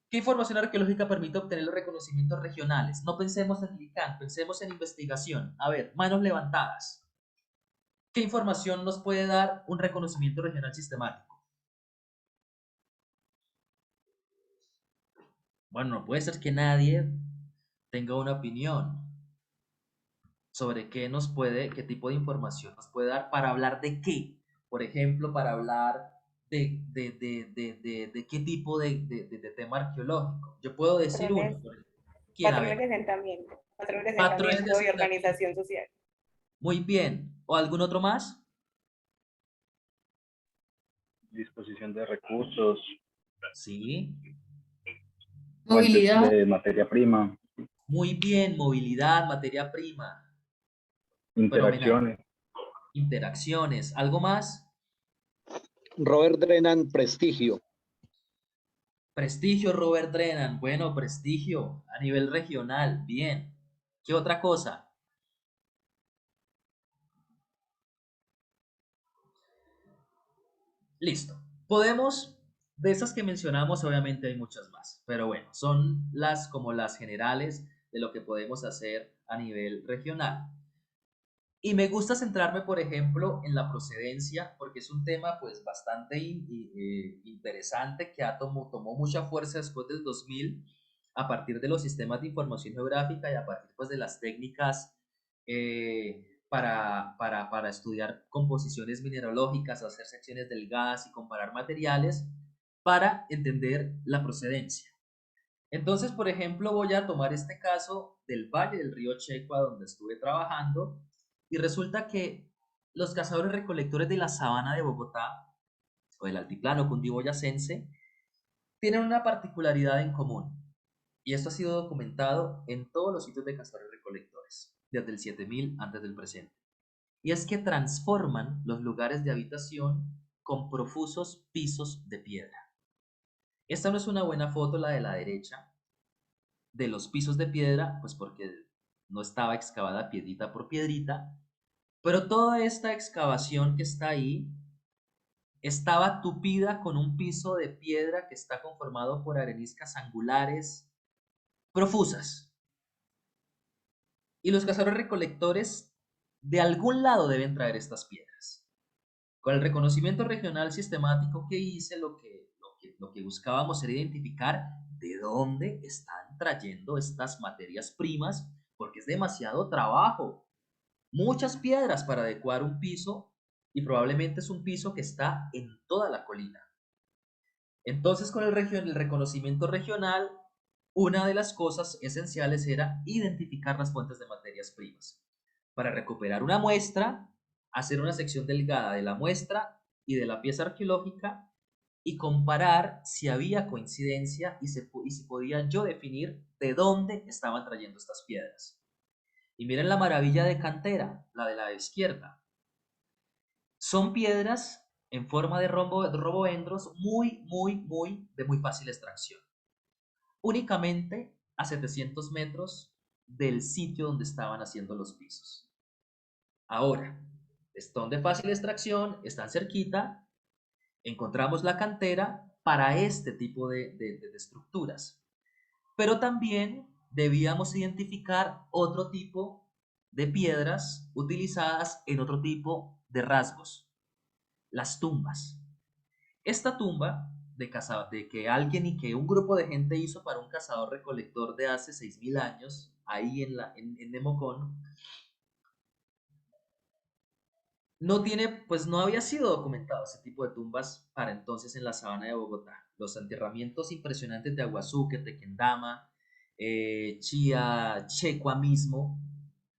¿Qué información arqueológica permite obtener los reconocimientos regionales? No pensemos en el ICANN, pensemos en investigación. A ver, manos levantadas. ¿Qué información nos puede dar un reconocimiento regional sistemático? Bueno, no puede ser que nadie tenga una opinión sobre qué tipo de información nos puede dar para hablar de qué. Por ejemplo, para hablar de qué tipo de tema arqueológico. Yo puedo decir uno. ¿Quién? A Patrones ver. de asentamiento, patrones de Patrones de asentamiento y asentamiento. organización social. Muy bien. ¿O algún otro más? Disposición de recursos. Sí. Movilidad. Fuentes de materia prima. Muy bien. Movilidad, materia prima. Interacciones. Fenomenal. Interacciones. ¿Algo más? Robert Drenan, prestigio. Prestigio, Robert Drenan. Bueno, prestigio a nivel regional. Bien. ¿Qué otra cosa? Listo. Podemos, de esas que mencionamos, obviamente hay muchas más, pero bueno, son como las generales de lo que podemos hacer a nivel regional. Y me gusta centrarme, por ejemplo, en la procedencia, porque es un tema pues bastante interesante que tomó mucha fuerza después del 2000, a partir de los sistemas de información geográfica y a partir pues de las técnicas para estudiar composiciones mineralógicas, hacer secciones del gas y comparar materiales para entender la procedencia. Entonces, por ejemplo, voy a tomar este caso del Valle del Río Checua, donde estuve trabajando, y resulta que los cazadores recolectores de la sabana de Bogotá, o del altiplano cundiboyacense, tienen una particularidad en común, y esto ha sido documentado en todos los sitios de cazadores recolectores, desde el 7000 antes del presente. Y es que transforman los lugares de habitación con profusos pisos de piedra. Esta no es una buena foto, la de la derecha, de los pisos de piedra, pues porque no estaba excavada piedrita por piedrita, pero toda esta excavación que está ahí estaba tupida con un piso de piedra que está conformado por areniscas angulares profusas. Y los cazadores recolectores de algún lado deben traer estas piedras. Con el reconocimiento regional sistemático que hice, lo que buscábamos era identificar de dónde están trayendo estas materias primas, porque es demasiado trabajo. Muchas piedras para adecuar un piso y probablemente es un piso que está en toda la colina. Entonces, con el reconocimiento regional, una de las cosas esenciales era identificar las fuentes de materias primas. Para recuperar una muestra, hacer una sección delgada de la muestra y de la pieza arqueológica y comparar si había coincidencia y si podía yo definir de dónde estaban trayendo estas piedras. Y miren la maravilla de cantera, la de la izquierda. Son piedras en forma de roboendros muy de muy fácil extracción. Únicamente a 700 metros del sitio donde estaban haciendo los pisos. Ahora, son de fácil extracción, están cerquita, encontramos la cantera para este tipo de estructuras. Pero también debíamos identificar otro tipo de piedras utilizadas en otro tipo de rasgos, las tumbas. Esta tumba de que alguien y que un grupo de gente hizo para un cazador-recolector de hace 6.000 años, ahí en Nemocón, no había sido documentado ese tipo de tumbas para entonces en la sabana de Bogotá. Los enterramientos impresionantes de Aguazúque, Tequendama, Chía, Checua mismo,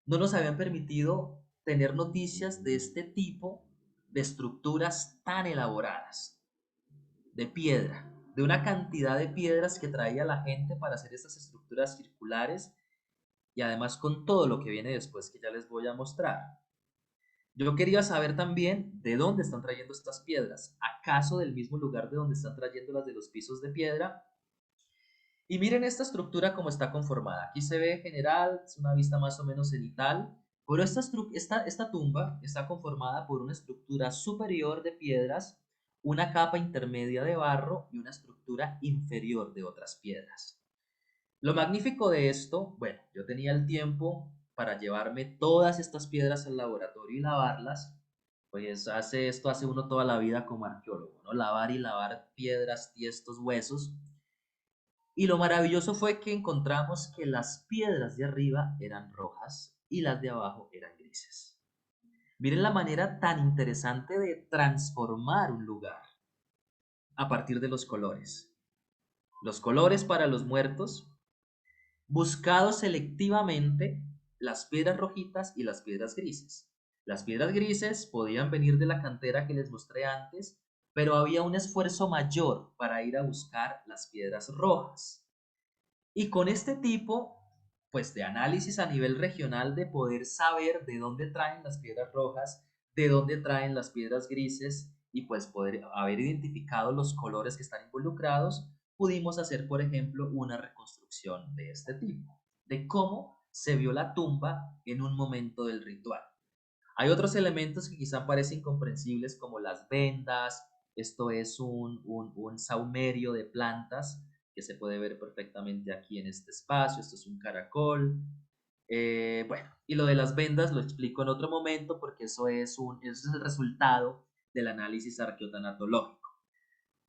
no nos habían permitido tener noticias de este tipo de estructuras tan elaboradas, de piedra, de una cantidad de piedras que traía la gente para hacer estas estructuras circulares y además con todo lo que viene después que ya les voy a mostrar. Yo quería saber también de dónde están trayendo estas piedras. ¿Acaso del mismo lugar de donde están trayendo las de los pisos de piedra? Y miren esta estructura como está conformada. Aquí se ve general, es una vista más o menos cenital, pero esta tumba está conformada por una estructura superior de piedras, una capa intermedia de barro y una estructura inferior de otras piedras. Lo magnífico de esto, bueno, yo tenía el tiempo para llevarme todas estas piedras al laboratorio y lavarlas, pues hace uno toda la vida como arqueólogo, ¿no? Lavar y lavar piedras, tiestos, huesos. Y lo maravilloso fue que encontramos que las piedras de arriba eran rojas y las de abajo eran grises. Miren la manera tan interesante de transformar un lugar a partir de los colores. Los colores para los muertos, buscado selectivamente las piedras rojitas y las piedras grises. Las piedras grises podían venir de la cantera que les mostré antes, pero había un esfuerzo mayor para ir a buscar las piedras rojas. Y con este tipo, pues, de análisis a nivel regional, de poder saber de dónde traen las piedras rojas, de dónde traen las piedras grises, y pues poder haber identificado los colores que están involucrados, pudimos hacer, por ejemplo, una reconstrucción de este tipo, de cómo se vio la tumba en un momento del ritual. Hay otros elementos que quizá parecen incomprensibles como las vendas, esto es un saumerio de plantas que se puede ver perfectamente aquí en este espacio, esto es un caracol. Bueno, y lo de las vendas lo explico en otro momento porque eso es el resultado del análisis arqueotanatológico.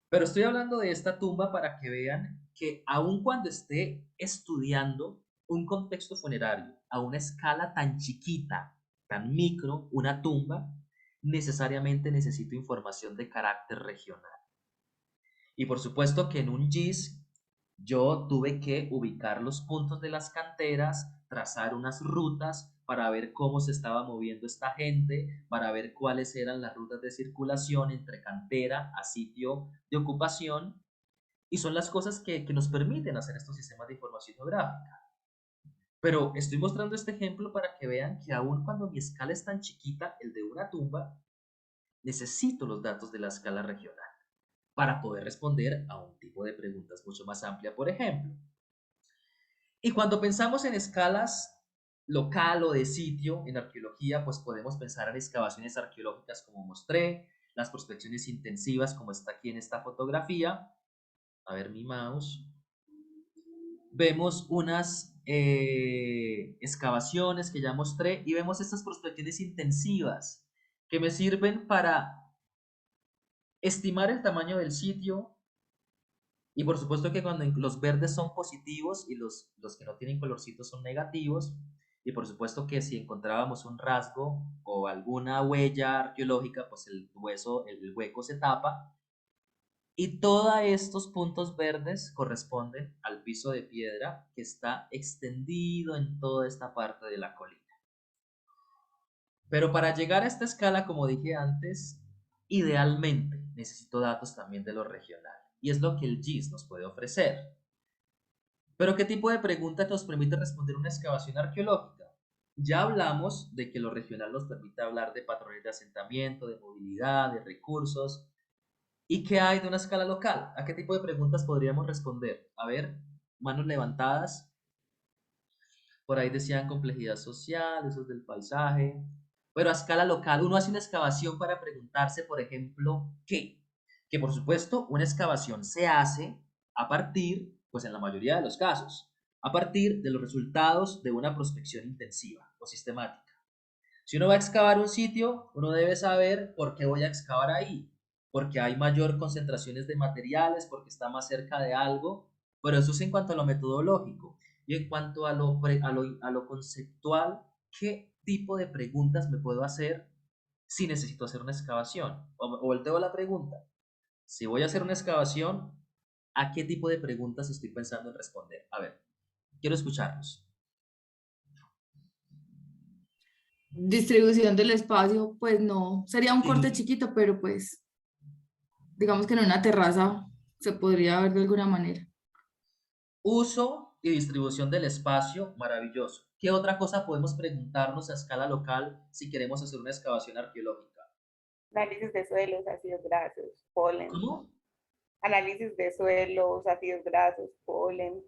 Pero estoy hablando de esta tumba para que vean que aun cuando esté estudiando un contexto funerario a una escala tan chiquita, tan micro, una tumba, necesariamente necesito información de carácter regional. Y por supuesto que en un GIS yo tuve que ubicar los puntos de las canteras, trazar unas rutas para ver cómo se estaba moviendo esta gente, para ver cuáles eran las rutas de circulación entre cantera a sitio de ocupación, y son las cosas que nos permiten hacer estos sistemas de información geográfica. Pero estoy mostrando este ejemplo para que vean que aun cuando mi escala es tan chiquita, el de una tumba, necesito los datos de la escala regional para poder responder a un tipo de preguntas mucho más amplia, por ejemplo. Y cuando pensamos en escalas local o de sitio en arqueología, pues podemos pensar en excavaciones arqueológicas como mostré, las prospecciones intensivas como está aquí en esta fotografía. A ver mi mouse. Vemos unas excavaciones que ya mostré y vemos estas prospecciones intensivas que me sirven para estimar el tamaño del sitio. Y por supuesto que cuando los verdes son positivos y los que no tienen colorcitos son negativos. Y por supuesto que si encontrábamos un rasgo o alguna huella arqueológica, pues el hueco se tapa. Y todos estos puntos verdes corresponden al piso de piedra que está extendido en toda esta parte de la colina. Pero para llegar a esta escala, como dije antes, idealmente necesito datos también de lo regional. Y es lo que el GIS nos puede ofrecer. Pero ¿qué tipo de preguntas nos permite responder una excavación arqueológica? Ya hablamos de que lo regional nos permite hablar de patrones de asentamiento, de movilidad, de recursos. ¿Y qué hay de una escala local? ¿A qué tipo de preguntas podríamos responder? A ver, manos levantadas. Por ahí decían complejidad social, eso es del paisaje. Pero a escala local, uno hace una excavación para preguntarse, por ejemplo, ¿qué? Que por supuesto, una excavación se hace a partir, pues en la mayoría de los casos, a partir de los resultados de una prospección intensiva o sistemática. Si uno va a excavar un sitio, uno debe saber por qué voy a excavar ahí, porque hay mayor concentraciones de materiales, porque está más cerca de algo, pero eso es en cuanto a lo metodológico. Y en cuanto a lo conceptual, ¿qué tipo de preguntas me puedo hacer si necesito hacer una excavación? O volteo la pregunta. Si voy a hacer una excavación, ¿a qué tipo de preguntas estoy pensando en responder? A ver, quiero escucharlos. Distribución del espacio, pues no, sería un corte chiquito, pero pues digamos que en una terraza se podría ver de alguna manera. Uso y distribución del espacio, maravilloso. ¿Qué otra cosa podemos preguntarnos a escala local si queremos hacer una excavación arqueológica? Análisis de suelos, ácidos grasos, polen. ¿Cómo? Análisis de suelos, ácidos grasos, polen.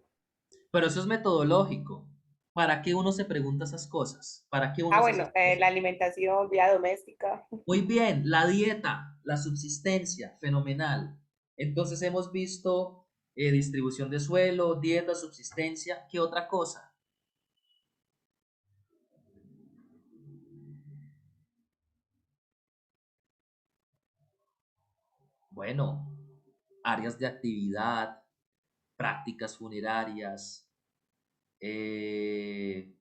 Pero eso es metodológico. ¿Para qué uno se pregunta esas cosas? ¿Para qué uno hace Bueno, esas cosas? la alimentación, vida doméstica. Muy bien, la dieta, la subsistencia, fenomenal. Entonces hemos visto distribución de suelo, dieta, subsistencia. ¿Qué otra cosa? Bueno, áreas de actividad, prácticas funerarias. ¿Qué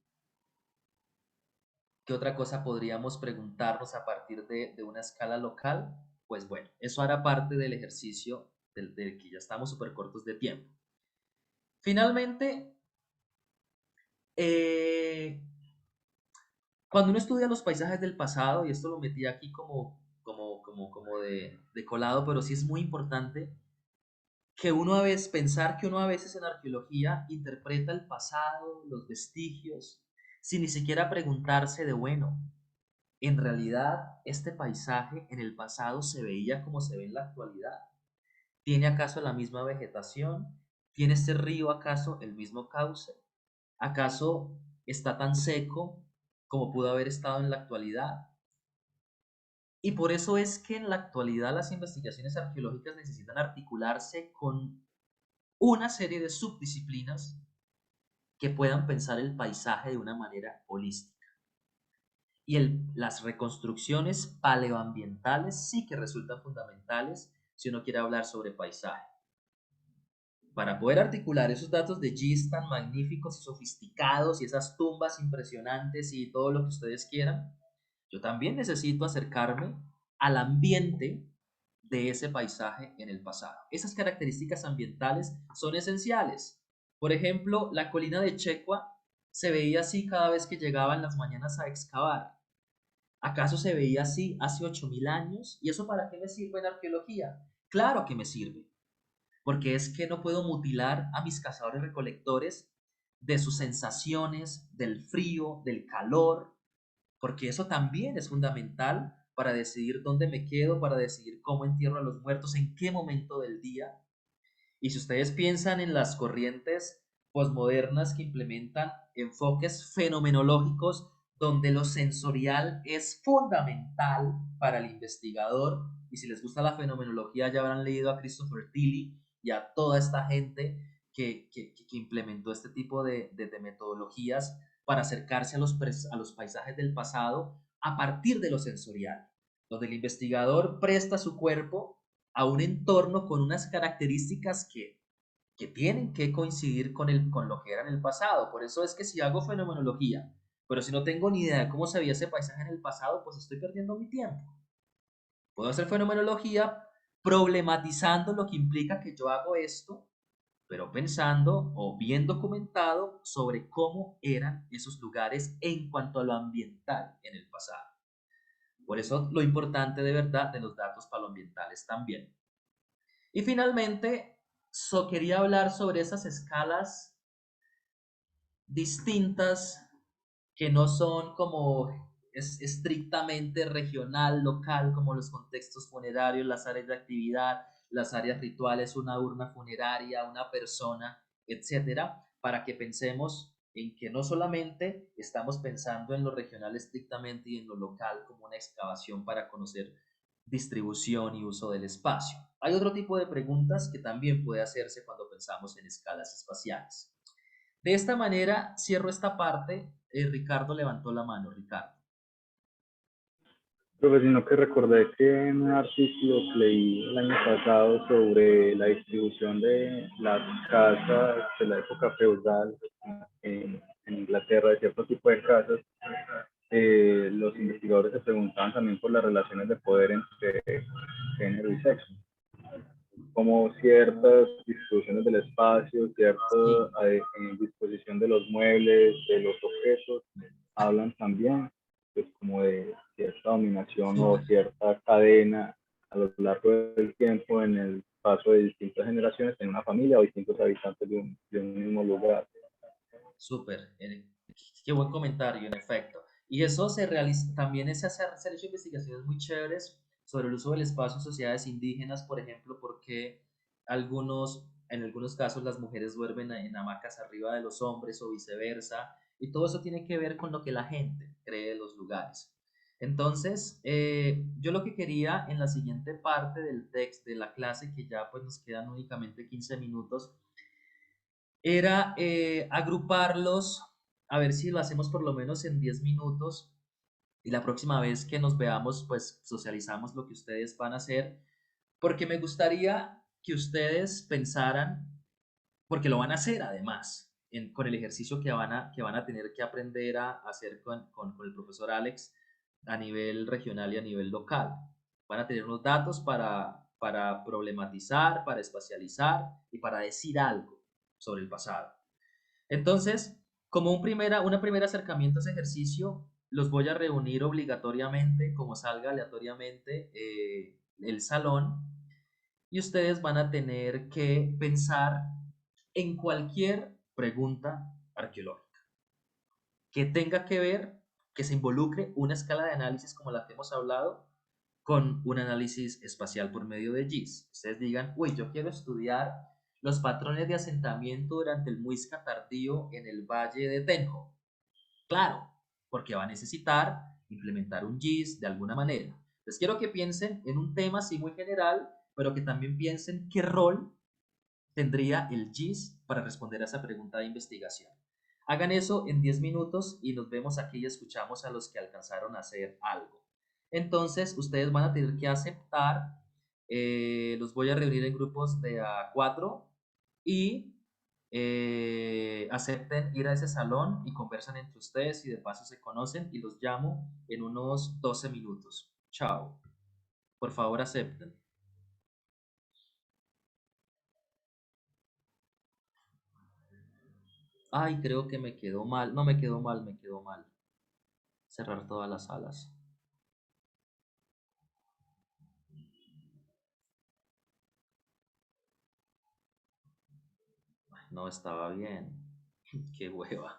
otra cosa podríamos preguntarnos a partir de una escala local? Pues bueno, eso hará parte del ejercicio del que ya estamos súper cortos de tiempo. Finalmente, cuando uno estudia los paisajes del pasado, y esto lo metí aquí como de colado, pero sí es muy importante que uno a veces, pensar que uno a veces en arqueología interpreta el pasado, los vestigios, sin ni siquiera preguntarse de, bueno, en realidad este paisaje en el pasado se veía como se ve en la actualidad. ¿Tiene acaso la misma vegetación? ¿Tiene este río acaso el mismo cauce? ¿Acaso está tan seco como pudo haber estado en la actualidad? Y por eso es que en la actualidad las investigaciones arqueológicas necesitan articularse con una serie de subdisciplinas que puedan pensar el paisaje de una manera holística. Y las reconstrucciones paleoambientales sí que resultan fundamentales si uno quiere hablar sobre paisaje. Para poder articular esos datos de GIS tan magníficos y sofisticados y esas tumbas impresionantes y todo lo que ustedes quieran, yo también necesito acercarme al ambiente de ese paisaje en el pasado. Esas características ambientales son esenciales. Por ejemplo, la colina de Checua se veía así cada vez que llegaba en las mañanas a excavar. ¿Acaso se veía así hace 8000 años? ¿Y eso para qué me sirve en arqueología? Claro que me sirve, porque es que no puedo mutilar a mis cazadores recolectores de sus sensaciones, del frío, del calor, porque eso también es fundamental para decidir dónde me quedo, para decidir cómo entierro a los muertos, en qué momento del día. Y si ustedes piensan en las corrientes posmodernas que implementan enfoques fenomenológicos donde lo sensorial es fundamental para el investigador, y si les gusta la fenomenología ya habrán leído a Christopher Tilly y a toda esta gente que implementó este tipo de metodologías para acercarse a los paisajes del pasado a partir de lo sensorial, donde el investigador presta su cuerpo a un entorno con unas características que tienen que coincidir con lo que era en el pasado. Por eso es que si hago fenomenología, pero si no tengo ni idea de cómo se veía ese paisaje en el pasado, pues estoy perdiendo mi tiempo. Puedo hacer fenomenología problematizando lo que implica que yo hago esto, pero pensando o bien documentado sobre cómo eran esos lugares en cuanto a lo ambiental en el pasado. Por eso lo importante de verdad de los datos paleoambientales también. Y finalmente, quería hablar sobre esas escalas distintas que no son como estrictamente regional, local, como los contextos funerarios, las áreas de actividad, las áreas rituales, una urna funeraria, una persona, etcétera, para que pensemos en que no solamente estamos pensando en lo regional estrictamente y en lo local como una excavación para conocer distribución y uso del espacio. Hay otro tipo de preguntas que también puede hacerse cuando pensamos en escalas espaciales. De esta manera cierro esta parte. Ricardo levantó la mano. Ricardo. Profe, sino que recordé que en un artículo que leí el año pasado sobre la distribución de las casas de la época feudal en Inglaterra, de cierto tipo de casas, los investigadores se preguntaban también por las relaciones de poder entre género y sexo, como ciertas distribuciones del espacio, cierta disposición de los muebles, de los objetos, hablan también pues como de cierta dominación o cierta cadena a lo largo del tiempo en el paso de distintas generaciones en una familia o distintos habitantes de un mismo lugar. Súper, qué buen comentario, en efecto. Y eso se realiza, también se han hecho investigaciones muy chéveres sobre el uso del espacio en sociedades indígenas, por ejemplo, porque en algunos casos las mujeres duermen en hamacas arriba de los hombres o viceversa, y todo eso tiene que ver con lo que la gente cree de los lugares. Entonces, yo lo que quería en la siguiente parte del texto de la clase, que ya pues nos quedan únicamente 15 minutos, era agruparlos, a ver si lo hacemos por lo menos en 10 minutos y la próxima vez que nos veamos, pues socializamos lo que ustedes van a hacer, porque me gustaría que ustedes pensaran, porque lo van a hacer además, con el ejercicio que van a tener que aprender a hacer con el profesor Alex a nivel regional y a nivel local. Van a tener unos datos para problematizar, para espacializar y para decir algo sobre el pasado. Entonces, como una primer acercamiento a ese ejercicio, los voy a reunir obligatoriamente, como salga aleatoriamente el salón, y ustedes van a tener que pensar en cualquier pregunta arqueológica que tenga que ver, que se involucre una escala de análisis como la que hemos hablado, con un análisis espacial por medio de GIS. Ustedes digan, uy, yo quiero estudiar los patrones de asentamiento durante el Muisca tardío en el Valle de Tenjo. Claro, porque va a necesitar implementar un GIS de alguna manera. Les quiero que piensen en un tema así muy general, pero que también piensen qué rol tendría el GIS para responder a esa pregunta de investigación. Hagan eso en 10 minutos y nos vemos aquí y escuchamos a los que alcanzaron a hacer algo. Entonces, ustedes van a tener que aceptar, los voy a reunir en grupos de a 4 y acepten ir a ese salón y conversan entre ustedes y de paso se conocen y los llamo en unos 12 minutos. Chao. Por favor, acepten. Ay, creo que me quedó mal. No me quedó mal, me quedó mal. Cerrar todas las salas. Ay, no estaba bien. Qué hueva.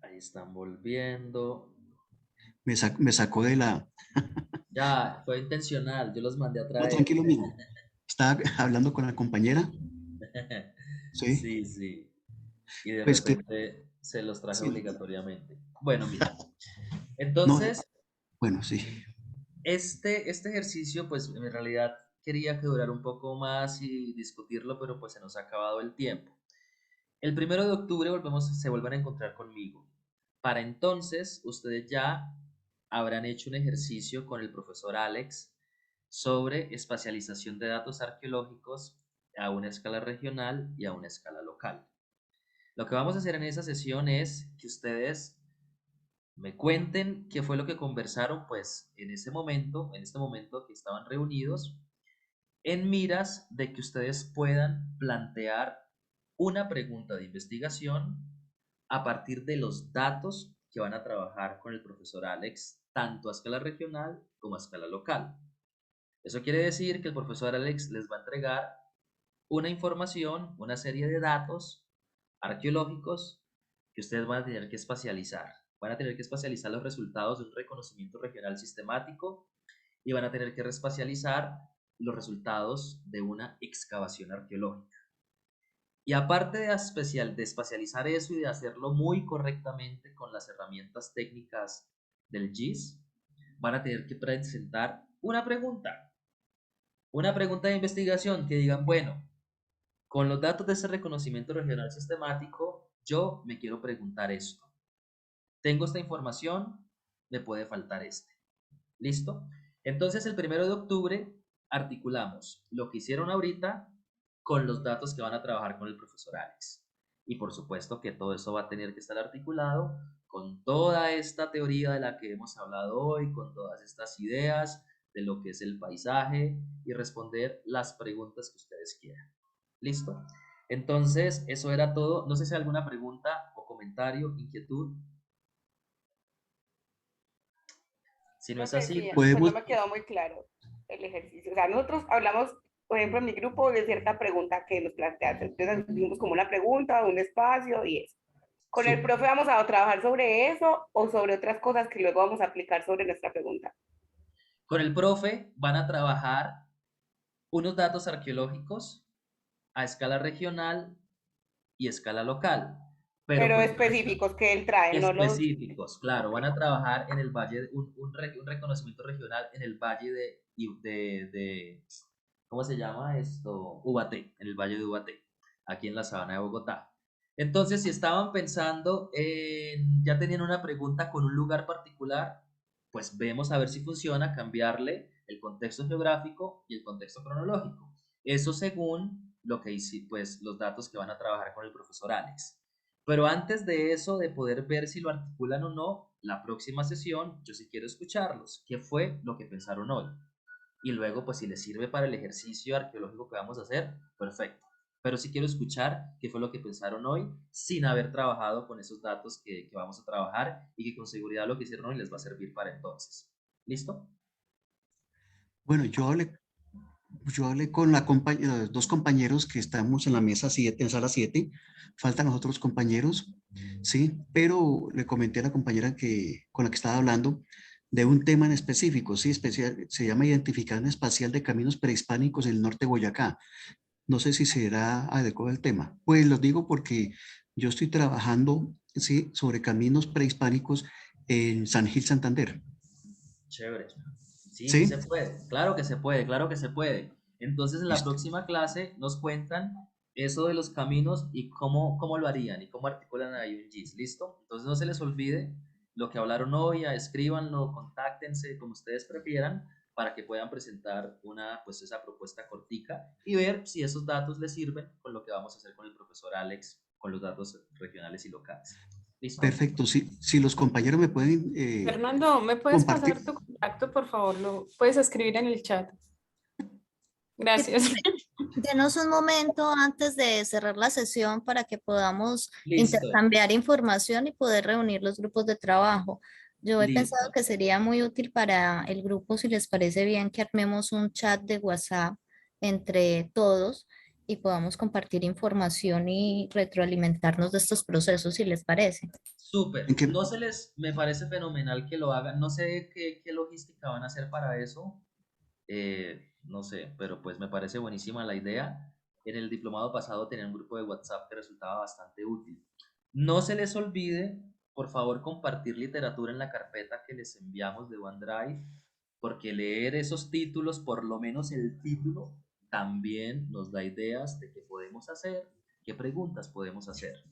Ahí están volviendo. Me sacó de la... Ya, fue intencional. Yo los mandé a No, traer. tranquilo, amigo. Estaba hablando con la compañera. Sí. Sí, sí. Y de Pues que... repente se los traje Sí. obligatoriamente. Bueno, mira. No, Entonces, bueno, sí. este ejercicio, pues en realidad quería que durara un poco más y discutirlo, pero pues se nos ha acabado el tiempo. El 1 de octubre se vuelven a encontrar conmigo. Para entonces, ustedes ya habrán hecho un ejercicio con el profesor Alex sobre espacialización de datos arqueológicos a una escala regional y a una escala local. Lo que vamos a hacer en esa sesión es que ustedes me cuenten qué fue lo que conversaron, pues, en este momento que estaban reunidos, en miras de que ustedes puedan plantear una pregunta de investigación a partir de los datos que van a trabajar con el profesor Alex, tanto a escala regional como a escala local. Eso quiere decir que el profesor Alex les va a entregar una información, una serie de datos arqueológicos que ustedes van a tener que espacializar. Van a tener que espacializar los resultados de un reconocimiento regional sistemático y van a tener que espacializar los resultados de una excavación arqueológica. Y aparte de espacializar eso y de hacerlo muy correctamente con las herramientas técnicas del GIS, van a tener que presentar una pregunta de investigación que digan, bueno, con los datos de ese reconocimiento regional sistemático, yo me quiero preguntar esto. Tengo esta información, me puede faltar este. ¿Listo? Entonces, el 1 de octubre articulamos lo que hicieron ahorita con los datos que van a trabajar con el profesor Alex. Y por supuesto que todo eso va a tener que estar articulado con toda esta teoría de la que hemos hablado hoy, con todas estas ideas de lo que es el paisaje y responder las preguntas que ustedes quieran. ¿Listo? Entonces, eso era todo. No sé si hay alguna pregunta o comentario, inquietud. Si no es así, Sí, Podemos- pues no me quedó muy claro el ejercicio. O sea, nosotros hablamos, por ejemplo, en mi grupo de cierta pregunta que nos planteaste. Entonces, hicimos como una pregunta, un espacio y eso. Con el profe vamos a trabajar sobre eso o sobre otras cosas que luego vamos a aplicar sobre nuestra pregunta. con el profe van a trabajar unos datos arqueológicos a escala regional y escala local. Pero pues, específicos que él trae, no los... específicos, claro, van a trabajar en el valle, un reconocimiento regional en el valle de ¿cómo se llama esto? Ubaté, en el valle de Ubaté, aquí en la sabana de Bogotá. Entonces, si estaban pensando en, ya tenían una pregunta con un lugar particular, pues vemos a ver si funciona cambiarle el contexto geográfico y el contexto cronológico. Eso según lo que hice, pues los datos que van a trabajar con el profesor Alex. Pero antes de eso, de poder ver si lo articulan o no, la próxima sesión, yo sí quiero escucharlos. ¿Qué fue lo que pensaron hoy? Y luego, pues si les sirve para el ejercicio arqueológico que vamos a hacer, perfecto. Pero sí quiero escuchar qué fue lo que pensaron hoy sin haber trabajado con esos datos que vamos a trabajar y que con seguridad lo que hicieron hoy les va a servir para entonces. ¿Listo? Bueno, yo hablé con los dos compañeros que estamos en la mesa 7, en sala 7. Faltan los otros compañeros, sí, pero le comenté a la compañera con la que estaba hablando de un tema en específico, sí, especial, se llama Identificación Espacial de Caminos Prehispánicos en el norte de Boyacá. No sé si será adecuado el tema. Pues los digo porque yo estoy trabajando, sí, sobre caminos prehispánicos en San Gil, Santander. Chévere. Sí, ¿Sí? sí se puede. Claro que se puede, claro que se puede. Entonces, en la Listo. próxima clase nos cuentan eso de los caminos y cómo lo harían y cómo articulan ahí un GIS. ¿Listo? Entonces, no se les olvide lo que hablaron hoy, escríbanlo, contáctense como ustedes prefieran para que puedan presentar pues esa propuesta cortica y ver si esos datos les sirven con lo que vamos a hacer con el profesor Alex, con los datos regionales y locales. ¿Listo? Perfecto. Si los compañeros me pueden Fernando, ¿me puedes compartir. pasar tu contacto, por favor? Lo puedes escribir en el chat. Gracias. Denos un momento antes de cerrar la sesión para que podamos Listo. intercambiar información y poder reunir los grupos de trabajo. Yo he Listo. pensado que sería muy útil para el grupo, si les parece bien, que armemos un chat de WhatsApp entre todos y podamos compartir información y retroalimentarnos de estos procesos, si les parece. Súper. ¿En qué? Me parece fenomenal que lo hagan. No sé qué logística van a hacer para eso. No sé, pero pues me parece buenísima la idea. En el diplomado pasado tenía un grupo de WhatsApp que resultaba bastante útil. No se les olvide, por favor, compartir literatura en la carpeta que les enviamos de OneDrive, porque leer esos títulos, por lo menos el título, también nos da ideas de qué podemos hacer, qué preguntas podemos hacer.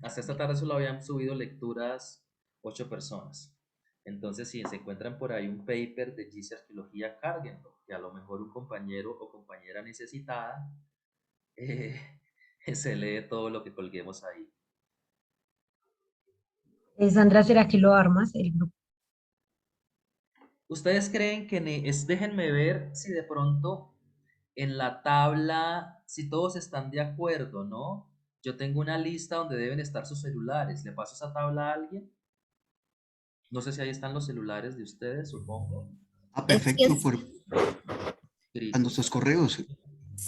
Hasta esta tarde solo habían subido lecturas 8 personas. Entonces, si se encuentran por ahí un paper de GIS Arqueología, cárguenlo, que a lo mejor un compañero o compañera necesitada se lee todo lo que colguemos ahí. Sandra, ¿será que lo armas el grupo? ¿Ustedes creen que déjenme ver si de pronto en la tabla, si todos están de acuerdo, ¿no? Yo tengo una lista donde deben estar sus celulares. ¿Le paso esa tabla a alguien? No sé si ahí están los celulares de ustedes, supongo. Ah, perfecto. A nuestros correos.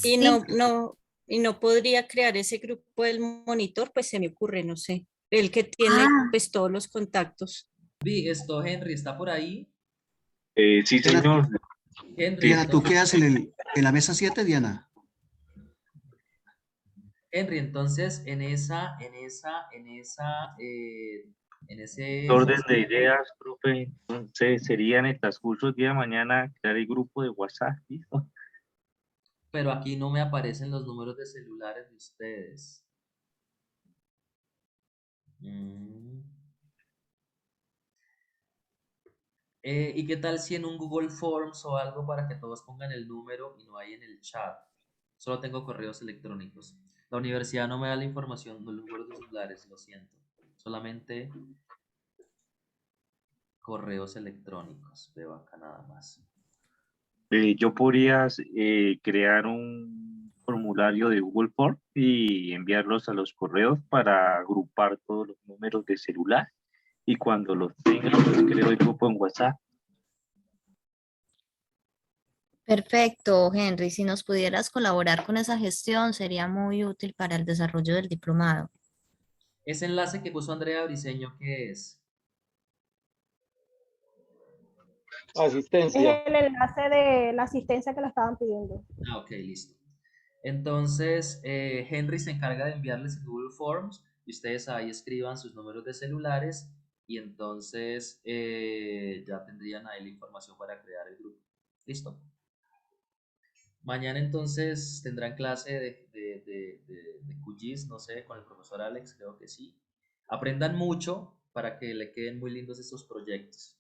Y no podría crear ese grupo del monitor, pues se me ocurre, no sé. El que tiene pues todos los contactos. Henry, ¿está por ahí? Sí, señor. Henry, Diana, ¿tú quedas en la mesa 7, Diana? Henry, entonces en ese Orden de ideas, profe. Entonces sería en el transcurso del día de mañana crear el grupo de WhatsApp, ¿listo? pero aquí no me aparecen los números de celulares de ustedes. ¿Y qué tal si en un Google Forms o algo para que todos pongan el número y no hay en el chat? Solo tengo correos electrónicos. La universidad no me da la información, los números de celulares, lo siento. Solamente correos electrónicos. Veo acá nada más. Yo podría crear un formulario de Google Form y enviarlos a los correos para agrupar todos los números de celular. Y cuando los tenga, pues creo el grupo en WhatsApp. Perfecto, Henry. Si nos pudieras colaborar con esa gestión, sería muy útil para el desarrollo del diplomado. Ese enlace que puso Andrea Briseño, ¿qué es? Asistencia. Es el enlace de la asistencia que la estaban pidiendo. Ah, ok, listo. Entonces, Henry se encarga de enviarles el Google Forms y ustedes ahí escriban sus números de celulares y entonces ya tendrían ahí la información para crear el grupo. ¿Listo? Mañana entonces tendrán clase de QGIS, no sé, con el profesor Alex, creo que sí. Aprendan mucho para que le queden muy lindos estos proyectos.